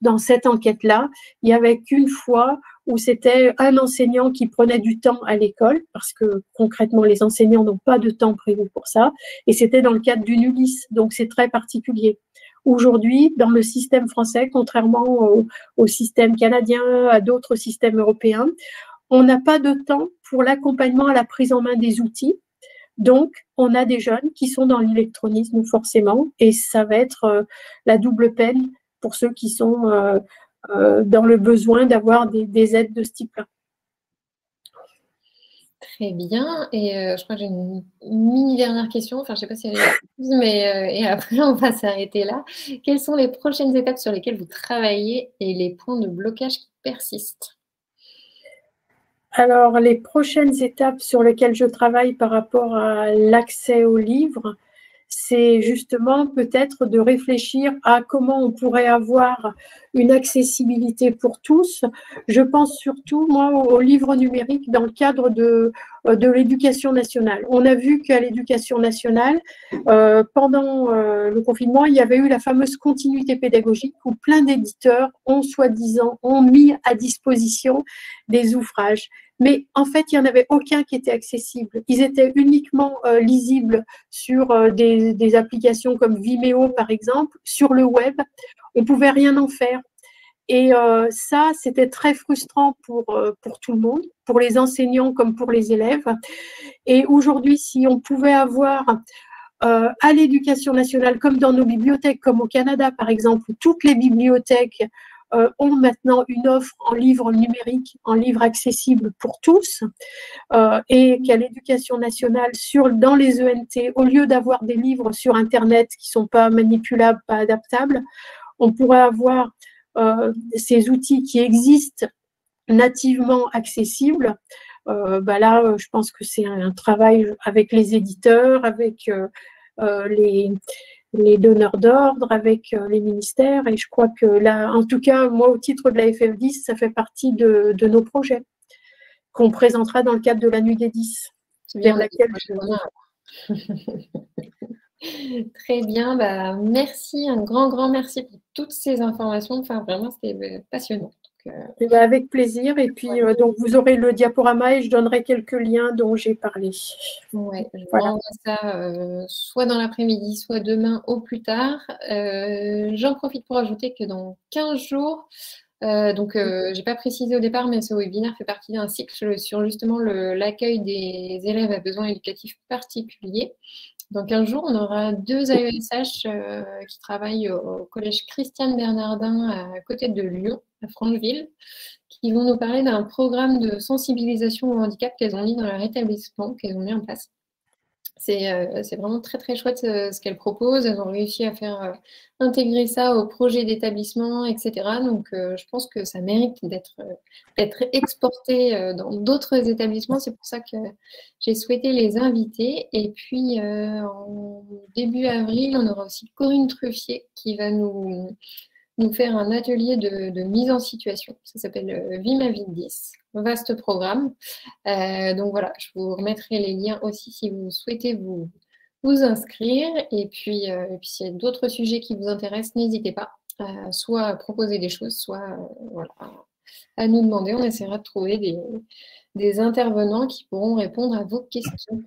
dans cette enquête-là, il n'y avait qu'une fois où c'était un enseignant qui prenait du temps à l'école, parce que concrètement, les enseignants n'ont pas de temps prévu pour ça, et c'était dans le cadre d'une ULIS, donc c'est très particulier. Aujourd'hui, dans le système français, contrairement au système canadien, à d'autres systèmes européens, on n'a pas de temps pour l'accompagnement à la prise en main des outils. Donc, on a des jeunes qui sont dans l'électronisme forcément, et ça va être la double peine pour ceux qui sont dans le besoin d'avoir des aides de ce type-là. Très bien. Et je crois que j'ai une mini dernière question. Enfin, je ne sais pas si elle est plus, mais et après, on va s'arrêter là. Quelles sont les prochaines étapes sur lesquelles vous travaillez et les points de blocage qui persistent? Alors, les prochaines étapes sur lesquelles je travaille par rapport à l'accès aux livres, c'est justement peut-être de réfléchir à comment on pourrait avoir une accessibilité pour tous. Je pense surtout, moi, aux livres numériques dans le cadre de l'éducation nationale. On a vu qu'à l'éducation nationale, pendant le confinement, il y avait eu la fameuse continuité pédagogique où plein d'éditeurs ont mis à disposition des ouvrages. Mais en fait, il n'y en avait aucun qui était accessible. Ils étaient uniquement lisibles sur des applications comme Vimeo, par exemple. Sur le web, on ne pouvait rien en faire. Et ça, c'était très frustrant pour tout le monde, pour les enseignants comme pour les élèves. Et aujourd'hui, si on pouvait avoir à l'éducation nationale, comme dans nos bibliothèques, comme au Canada, par exemple, toutes les bibliothèques ont maintenant une offre en livres numériques, en livres accessibles pour tous, et qu'à l'éducation nationale, dans les ENT, au lieu d'avoir des livres sur Internet qui ne sont pas manipulables, pas adaptables, on pourrait avoir ces outils qui existent nativement accessibles. Là, je pense que c'est un travail avec les éditeurs, avec les donneurs d'ordre, avec les ministères. Et je crois que là, en tout cas, moi, au titre de la FF10, ça fait partie de nos projets qu'on présentera dans le cadre de la Nuit des 10, vers laquelle Très bien, merci, un grand merci pour toutes ces informations. Enfin, vraiment, c'était passionnant. Avec plaisir. Et puis, donc, vous aurez le diaporama et je donnerai quelques liens dont j'ai parlé. Ouais, je vous envoie ça soit dans l'après-midi, soit demain au plus tard. J'en profite pour ajouter que dans 15 jours, je n'ai pas précisé au départ, mais ce webinaire fait partie d'un cycle sur justement l'accueil des élèves à besoins éducatifs particuliers. Dans 15 jours, on aura 2 AESH qui travaillent au collège Christiane Bernardin à côté de Lyon, à Francheville, qui vont nous parler d'un programme de sensibilisation au handicap qu'elles ont mis dans leur établissement, qu'elles ont mis en place. C'est vraiment très, très chouette ce qu'elles proposent. Elles ont réussi à faire intégrer ça au projet d'établissement, etc. Donc, je pense que ça mérite d'être exporté dans d'autres établissements. C'est pour ça que j'ai souhaité les inviter. Et puis, en début avril, on aura aussi Corinne Truffier qui va nous faire un atelier de mise en situation. Ça s'appelle Vie ma vie de 10. Vaste programme. Donc voilà, je vous remettrai les liens aussi si vous souhaitez vous inscrire. Et puis s'il y a d'autres sujets qui vous intéressent, n'hésitez pas. Soit à proposer des choses, soit voilà, à nous demander. On essaiera de trouver des intervenants qui pourront répondre à vos questions.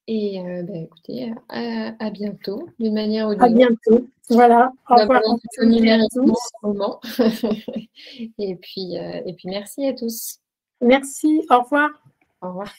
Et écoutez, à bientôt, d'une manière ou d'une autre. À bientôt. Voilà. Au revoir. Et puis merci à tous. Merci. Au revoir. Au revoir.